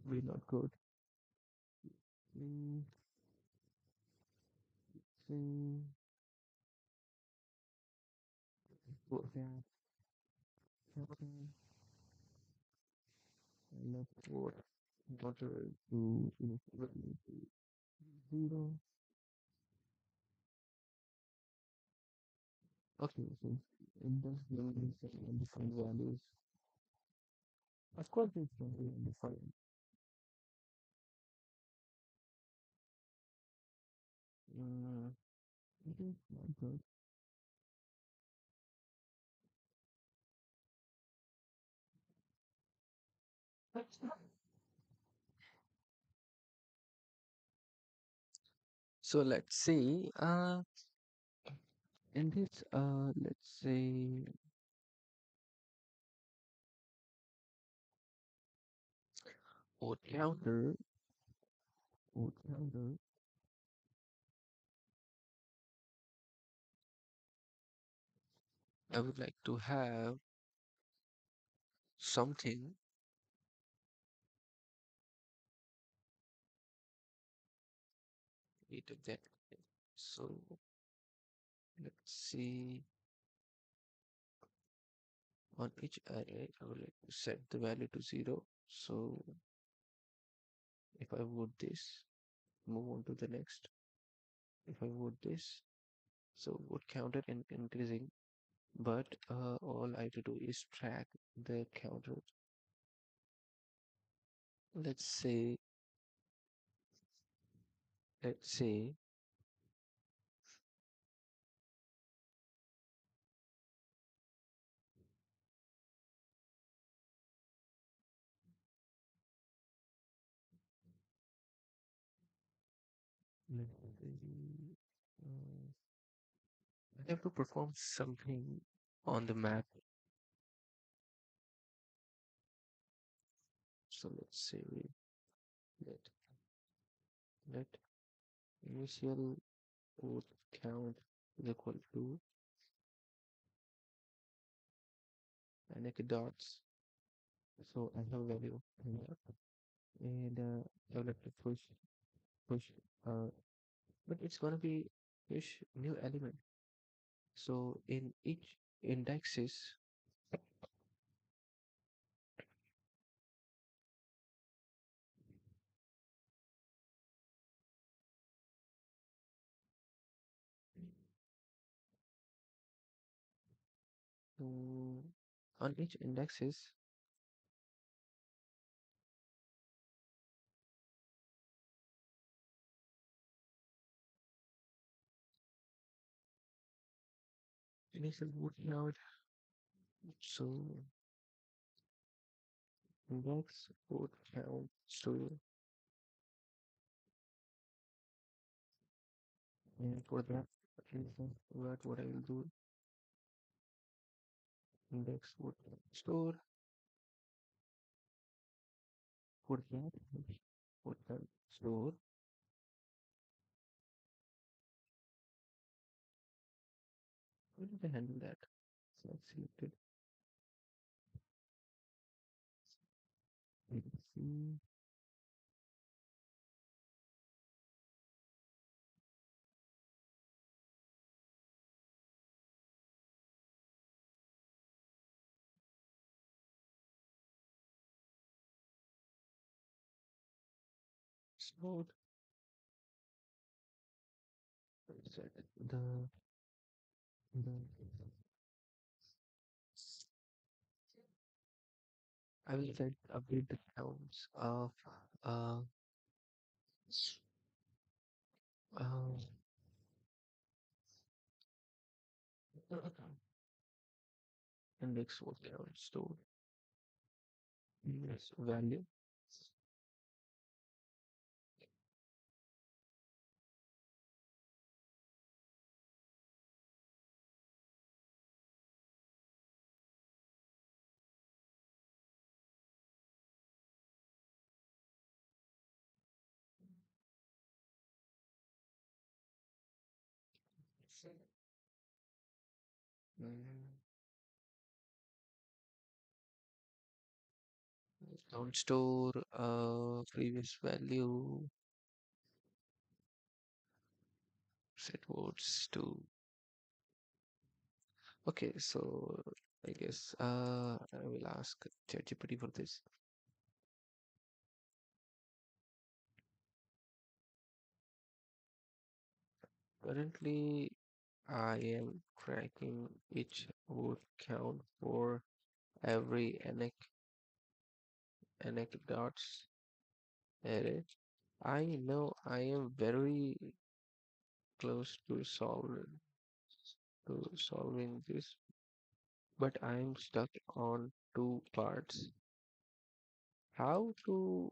We're not good. Mm, mm, what that? Okay. And left port. Water to value to 0. Okay, so it does bring these different values. Of course, it's going to be undefined. Mm, it is not good. So let's see. In this, let's say, or counter, or counter. I would like to have something with that. So let's see. On each array, I would like to set the value to 0. So if I vote this, move on to the next. If I vote this, so would counter increasing, but all I have to do is track the counter. Let's say, let's say, let's say, uh, I have to perform something on the map. So let's say let let initial vote count is equal to and like dots. So I have value here, and I would like to push uh but it's gonna be push new element. So in each indexes, so on each indexes, initial would count. So index would count. So and for that reason, what I will do, index would store for that would store. How did I handle that? So I selected. Let's see. Stored. Set the I will set update the counts of uh uh index would count stored index value. Mm, Don't store previous value. Set words to. Okay, so I guess I will ask ChatGPT for this. Currently, I am tracking each word count for every anecdotes array. I know I am very close to solving this, but I am stuck on two parts. How to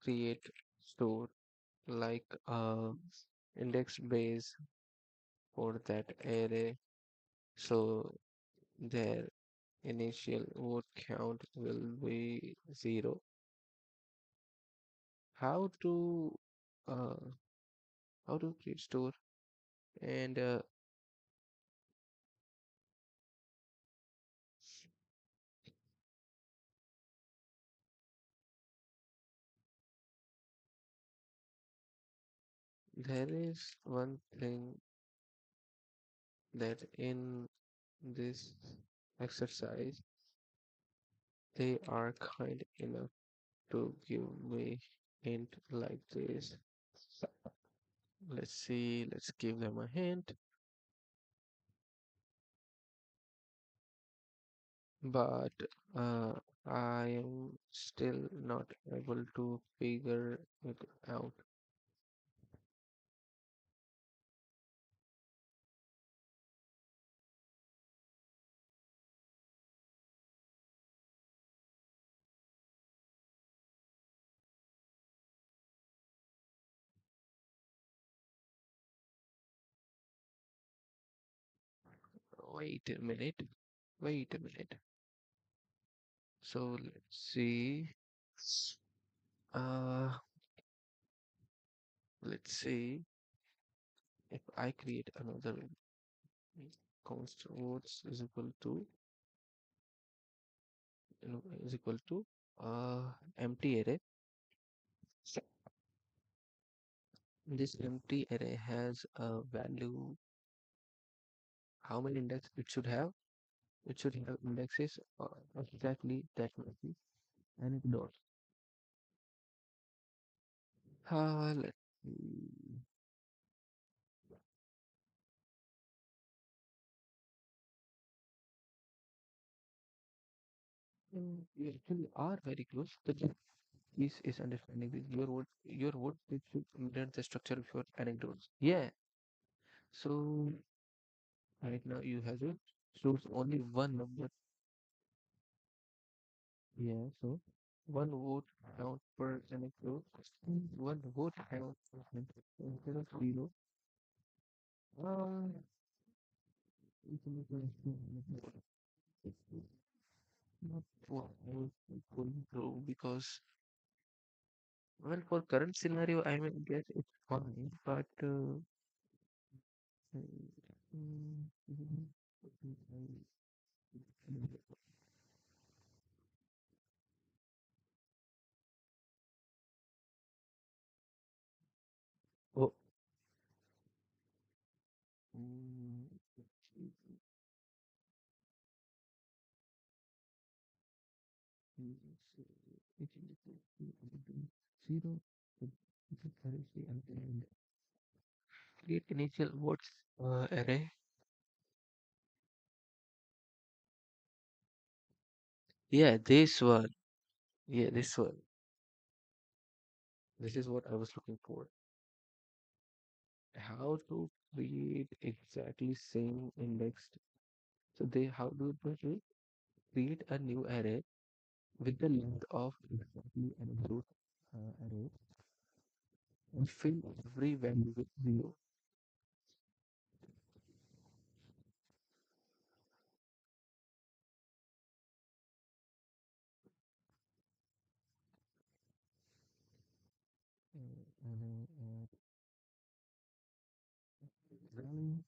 create store like index base for that array so their initial word count will be 0. How to uh, how to create store and there is one thing that in this exercise they are kind enough to give me hint like this. Let's see, let's give them a hint. But uh, I am still not able to figure it out. Wait a minute. Wait a minute. So let's see. Uh, let's see if I create another const words is equal to is equal to empty array. This empty array has a value. How many index it should have? It should have indexes exactly that many anecdotes. Let's see. You actually are very close. The piece is understanding this. Your word it should mirror the structure of your anecdotes. Yeah. So right now you have it. Shows only one number. Yeah. So one vote count per anecdote. One vote count per anecdote. Instead of zero. Um, it's not what I was going through because well for current scenario I mean guess it's fine but mm, oh mm, zero currency and create initial words array. Yeah, this one. Yeah, this one. This is what I was looking for. How to create exactly same indexed. So they how do they create a new array with the length of exactly an root array and fill every value with zero. Array value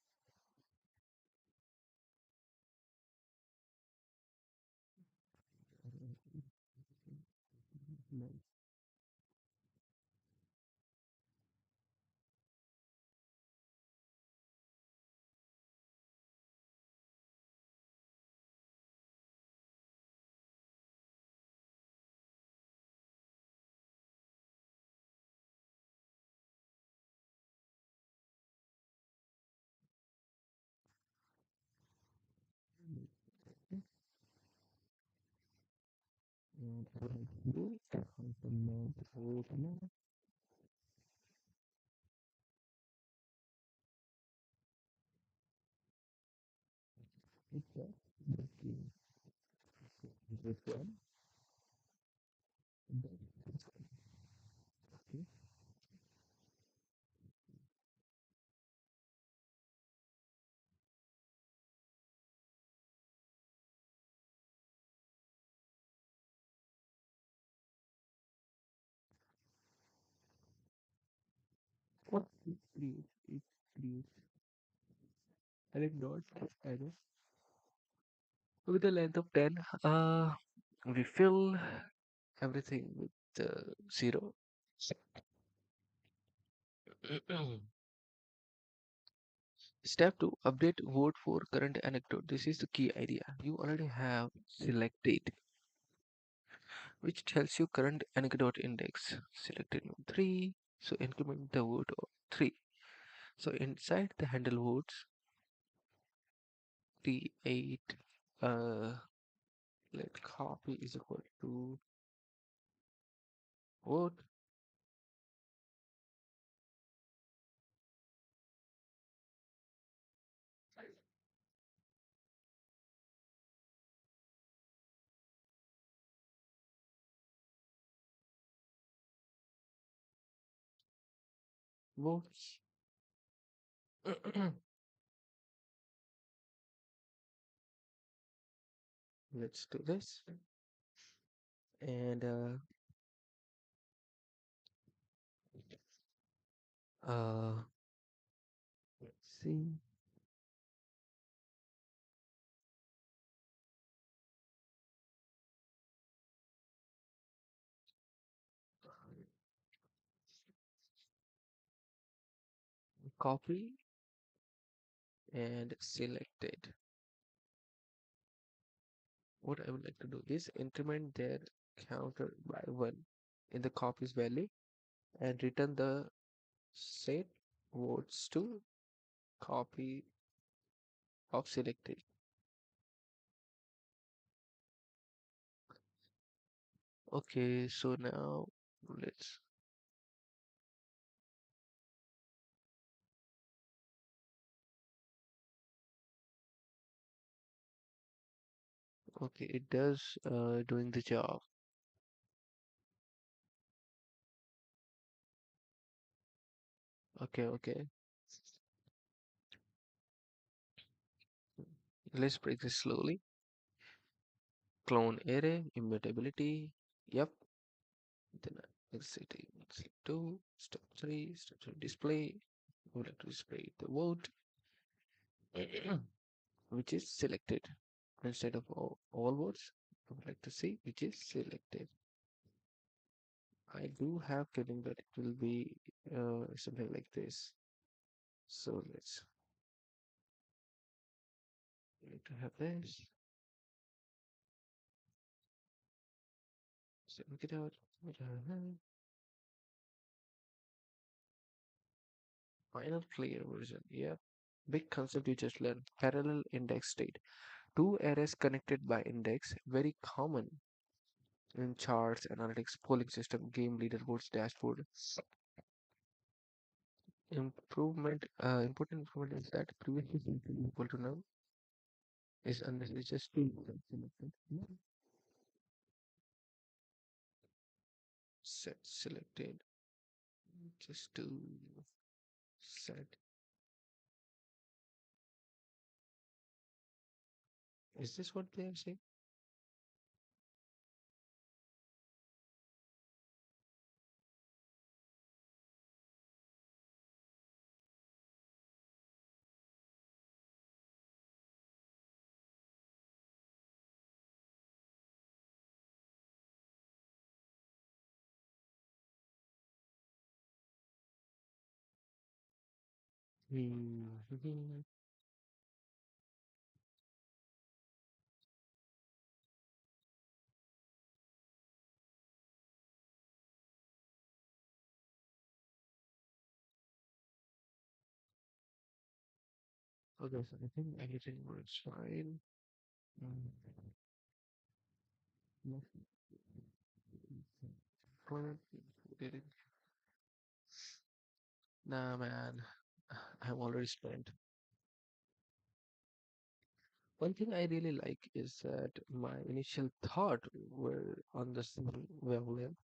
What it creates? It creates anecdotes. I know. With a length of 10, we fill everything with 0. Step 2, update vote for current anecdote. This is the key idea. You already have selected, which tells you current anecdote index. Selected 3, so increment the vote of 3. So inside the handle votes, T8, let copy is equal to vote votes. Let's do this. And let's see. Copy and selected. What I would like to do is increment their counter by 1 in the copies value and return the set votes to copy of selected. Okay, so now let's, okay, it does doing the job. Okay, okay. Let's break this slowly. Clone array, immutability. Yep. Then exit step 2, step 3 display. We would like to display the vote which is selected instead of all votes. I would like to see which is selected. I do have feeling that it will be something like this. So let's need to have this. So look it out. Final clear version. Yeah. Big concept you just learned. Parallel index state. Two arrays connected by index. Very common in charts, analytics, polling system, game leaderboards, dashboard. Important improvement is that previously equal to now is unnecessary. Just two selected. Set selected. Just to set. Is this what they are saying? Hmm. Okay, so I think everything works fine. Mm. What did it- Nah, man, I'm already spent. One thing I really like is that my initial thought were on the same wavelength,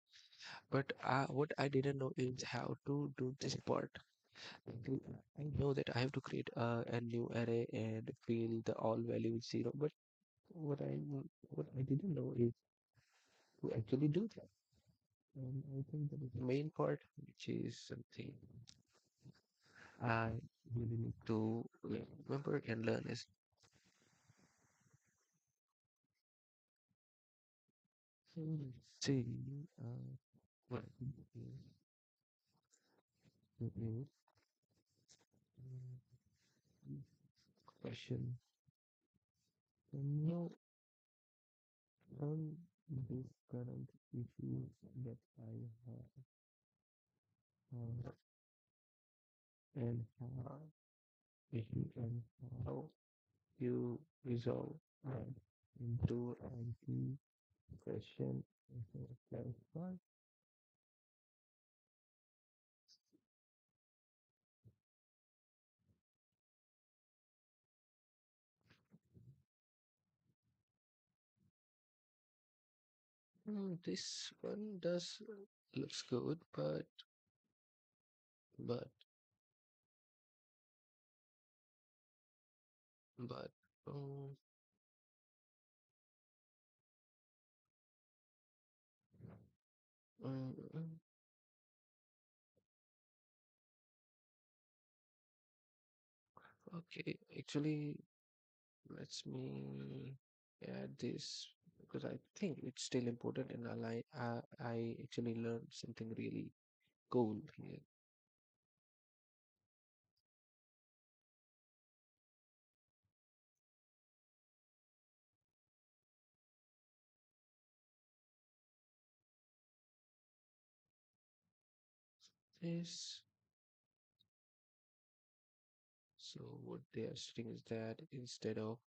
but what I didn't know is how to do this part. Like, I know that I have to create a new array and fill the all value with zero, but what I didn't know is to actually do that. And I think that is the main part, which is something I really need to remember and learn is see what is question. And now on this current issue that I have and how issue and how you resolve that into an key question and clarify. This one does looks good, but but um, um, okay, actually, let me add this because I think it's still important, and I actually learned something really cool here. This so what they are saying is that instead of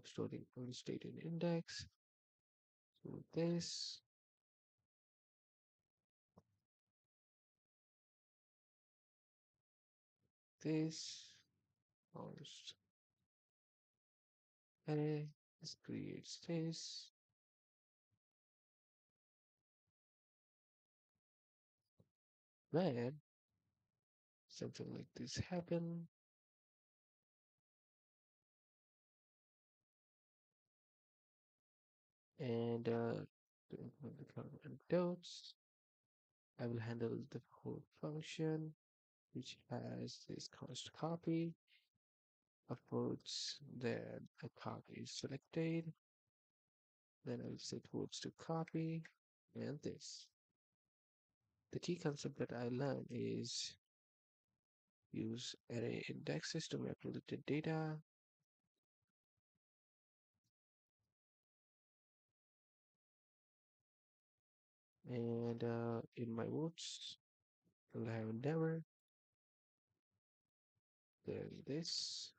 storing only state in index, so this const array this creates this. When something like this happen, and to implement the current anecdotes, I will handle the whole function which has this const copy. Of course, then a copy is selected. Then I will set words to copy and this. The key concept that I learned is use array indexes to map related data. And in my words, I'll have endeavor. There's this.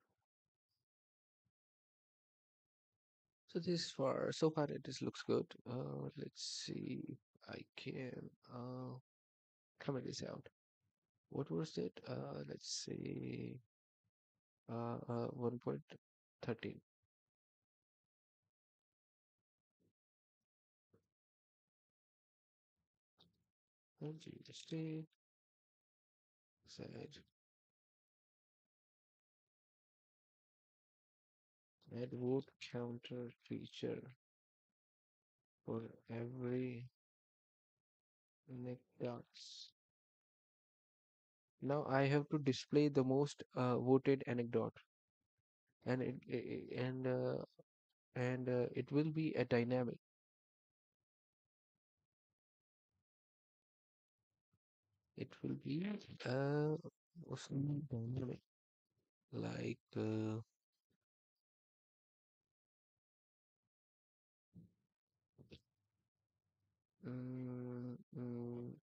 So far it just looks good. Let's see if I can comment this out. What was it? Let's see. 1.13. And GST said add vote counter feature for every anecdotes. Now I have to display the most voted anecdote, and it will be a dynamic. It will be mostly dynamic, like mm, mm,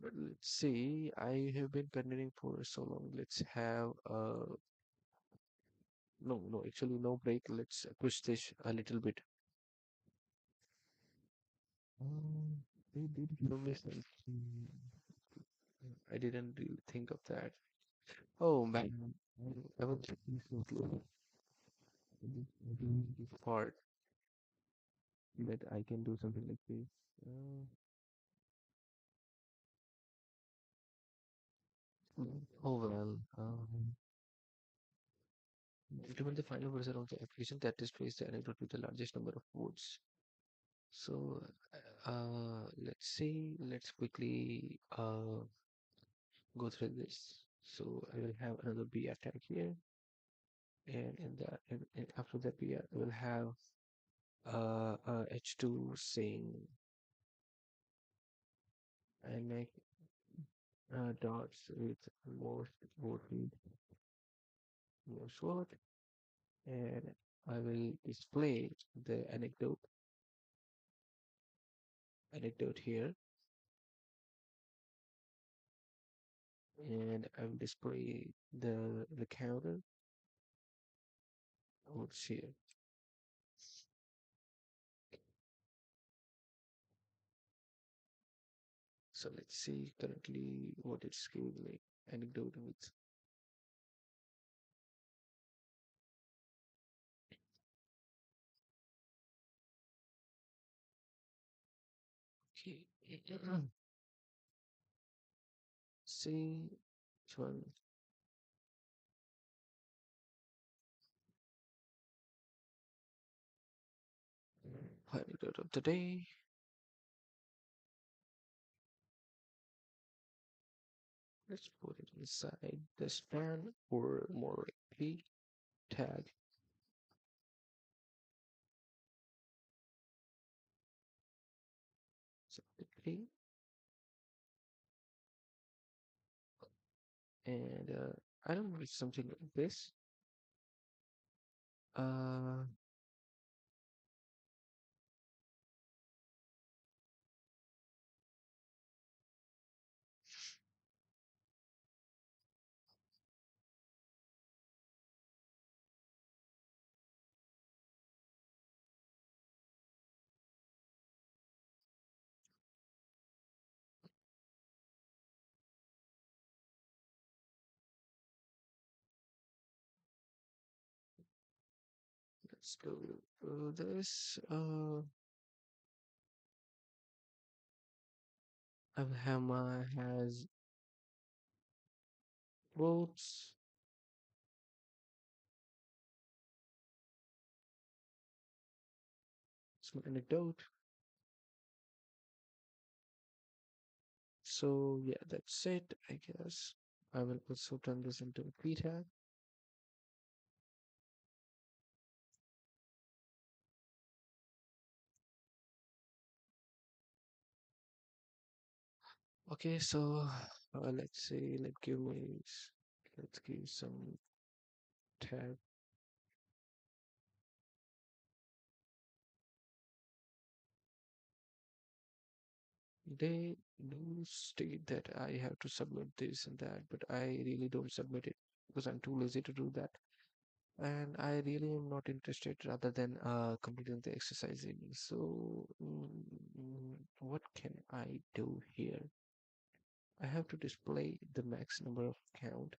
let's see. I have been continuing for so long. Let's have no, actually no break. Let's push this a little bit. Um, they did give me some. I didn't really think of that. Oh man, I was thinking so close. I didn't this part that I can do something like this. Uh, oh well. Given the final version of the application that displays the anecdote with the largest number of votes. So, let's see. Let's quickly go through this. So I will have another BR tag here, and and after that BR, I will have H2 saying I make dots with most voted most vote, and I will display the anecdote here, and I will display the counter votes here. So let's see currently what it's giving like anecdote with. Okay. See which one anecdote of the day. Let's put it inside the span or more likely tag separately. And I don't know, it's something like this. Uh, let's go through this. Alhama has votes. It's my anecdote. So yeah, that's it, I guess. I will also turn this into a p tag. Okay, so let's say let's give some tag. They do state that I have to submit this and that, but I really don't submit it because I'm too lazy to do that. And I really am not interested rather than completing the exercising. So, what can I do here? I have to display the max number of count.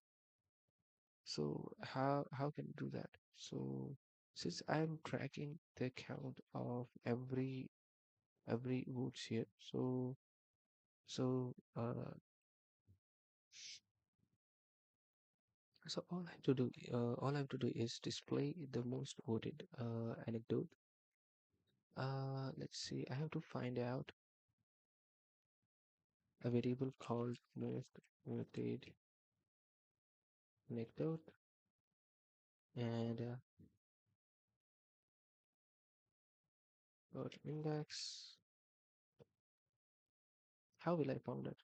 So how can I do that? So since I'm tracking the count of every votes here, so so all I have to do is display the most voted anecdote. Let's see. I have to find out a variable called most voted anecdote, and vote index. How will I find it?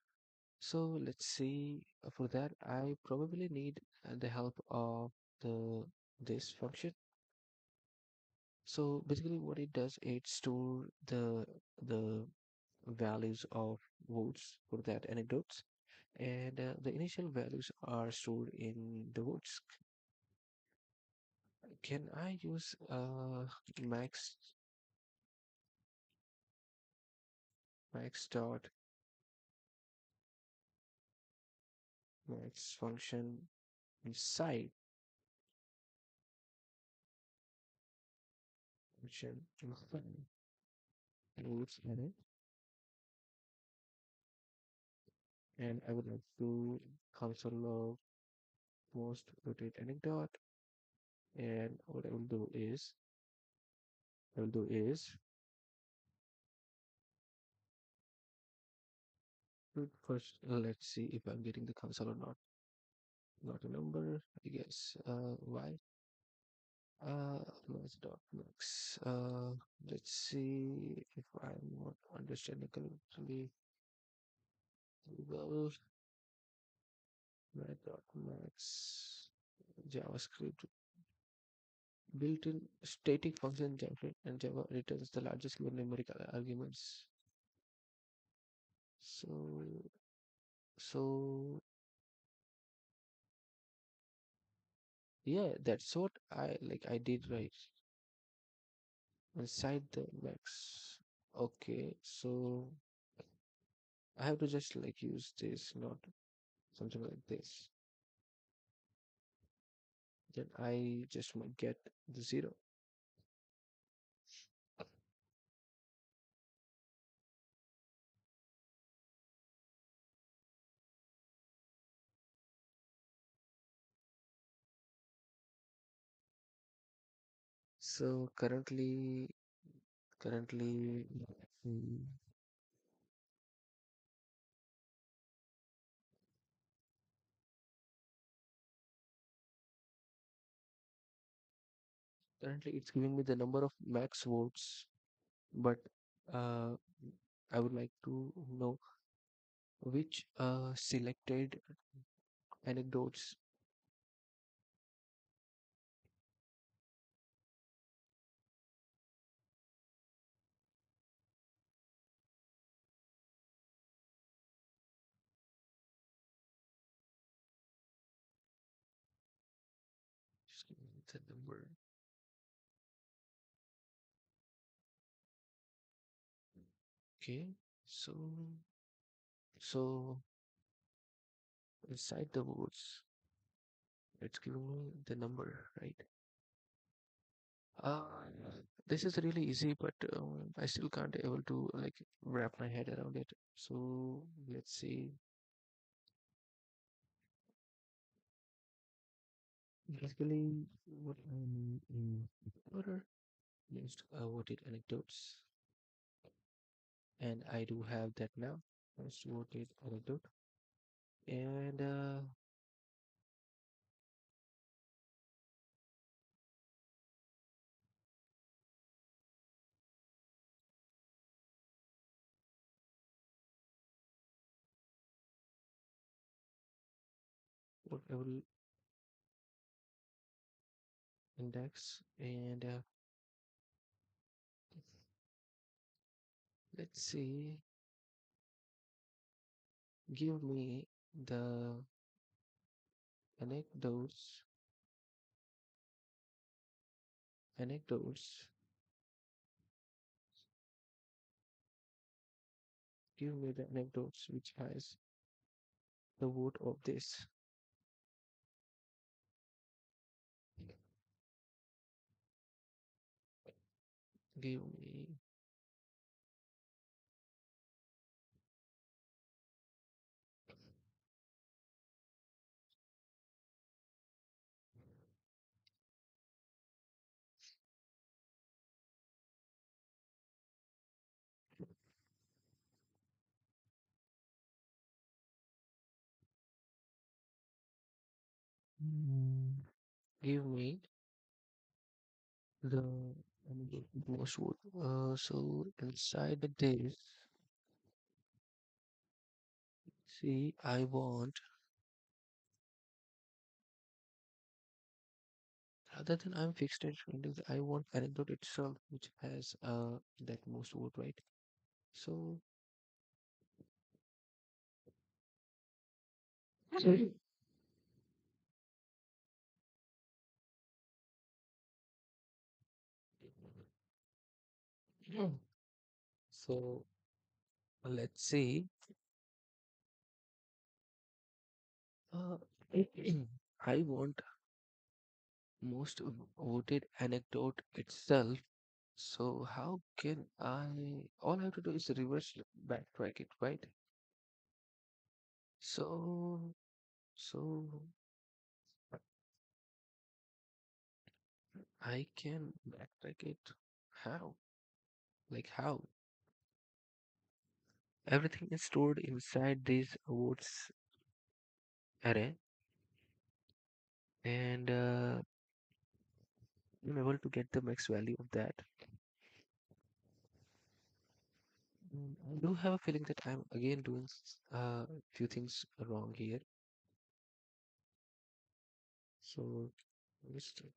So let's see. For that, I probably need the help of the this function. So basically, what it does, it store the values of votes for that anecdotes, and the initial values are stored in the votes. Can I use max max dot max function inside function inside roots array, and I would like to console log most rotate anecdote, and what I will do is first let's see if I'm getting the console or not. Not a number, I guess. Why? Max dot max. Let's see if I'm not understanding correctly. Google max dot max JavaScript built-in static function Java and Java returns the largest numerical arguments. So so yeah, that's what I did right inside the max. Okay, so I have to just like use this, not something like this. Then I just might get the zero. So currently, mm, currently it's giving me the number of max votes, but uh, I would like to know which selected anecdotes. Just give me the number. Okay, so so inside the votes, it's giving me the number, right? Uh, this is really easy, but I still can't able to like wrap my head around it. So let's see. Basically, what I need is order most voted anecdotes, and I do have that now. Most voted anecdote, and what I will index, and let's see. Give me the anecdotes, anecdotes. Give me the anecdotes which has the vote of this. Give me. Mm, Give me the most wood. So inside this, see, I want rather than I'm fixed at index, I want anecdote itself, which has that most wood, right? So so Let's see. Uh, I want most voted anecdote itself. So how can I? All I have to do is reverse backtrack it, right? So, so I can backtrack it. How? Like how? Everything is stored inside this votes array, and I'm able to get the max value of that. I do have a feeling that I'm again doing a few things wrong here. So,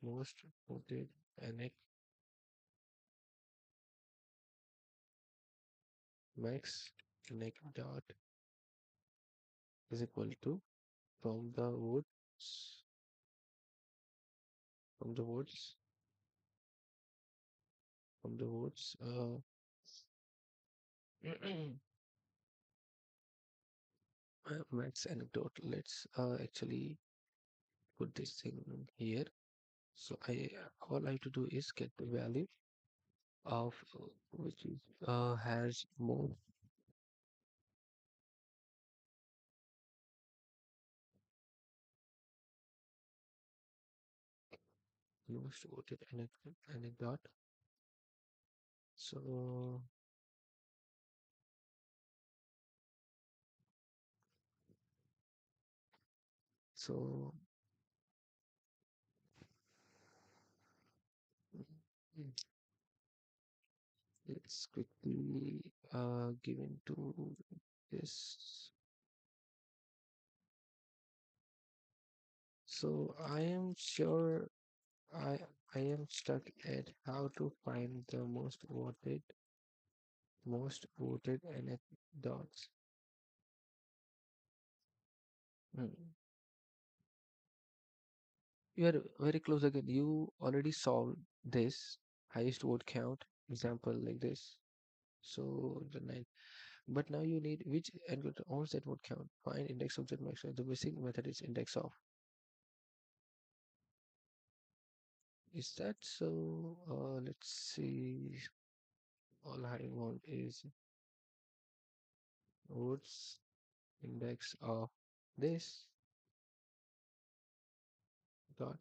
most voted annex max connect dot is equal to from the votes from the votes from the votes max anecdote. Let's actually put this thing here. So I all I have to do is get the value of which is has most voted anecdote. So so mm, let's quickly give into this. So I am sure I I am stuck at how to find the most voted anecdotes. Hmm. You are very close again. You already solved this highest vote count example like this. So the nine, but now you need which algorithm owns that vote count. Find index of that maximum. The basic method is index of. Is that so? Let's see. All I want is votes index of this dot.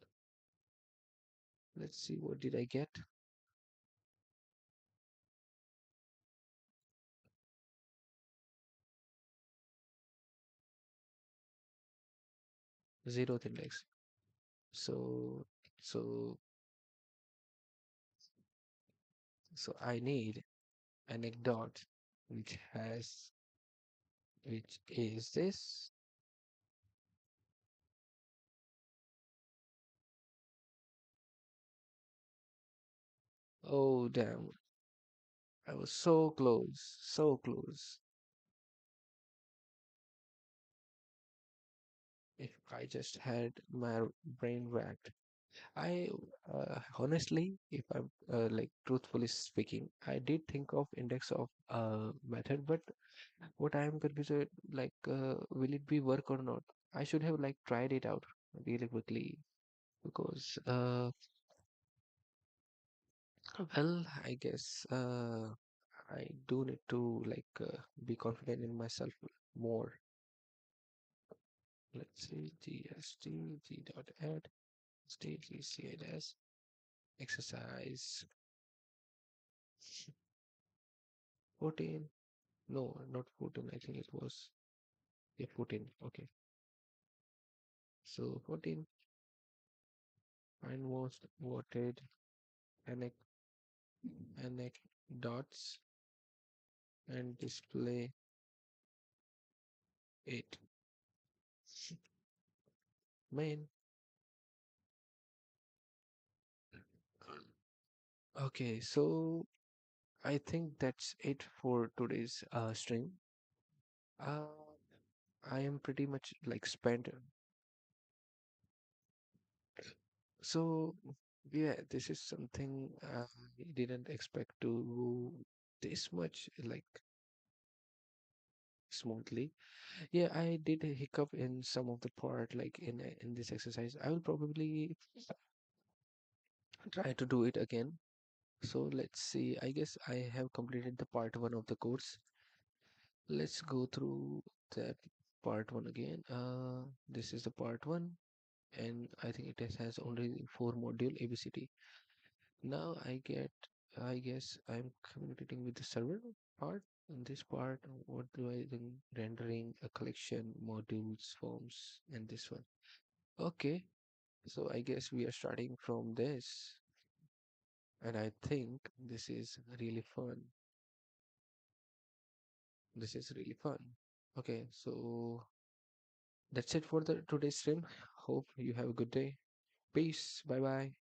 Let's see what did I get. Zeroth index. So so so I need anecdote which has which is this. Oh damn, I was so close, so close. If I just had my brain whacked. I honestly, if I'm like truthfully speaking, I did think of index of method, but what I am confused with, like, will it be work or not? I should have like tried it out really quickly because well, I guess I do need to like be confident in myself more. Let's see, GST, G dot add, state GCLS, exercise 14. No, not 14. I think it was, yeah, 14. Okay. So 14, find most voted anec anecdotes and display it. Main. Okay, so I think that's it for today's stream. Uh, I am pretty much like spent. So yeah, this is something I didn't expect to this much. Like smoothly. Yeah, I did a hiccup in some of the part, like in this exercise. I will probably try to do it again. So let's see. I guess I have completed the part one of the course. Let's go through that part one again. This is the part one, and I think has only four module ABCD. Now I guess I'm communicating with the server part. In this part, what do I think? Rendering a collection, modules, forms, and this one. Okay, so I guess we are starting from this, and I think this is really fun. This is really fun. Okay, so that's it for the today's stream. Hope you have a good day. Peace. Bye bye.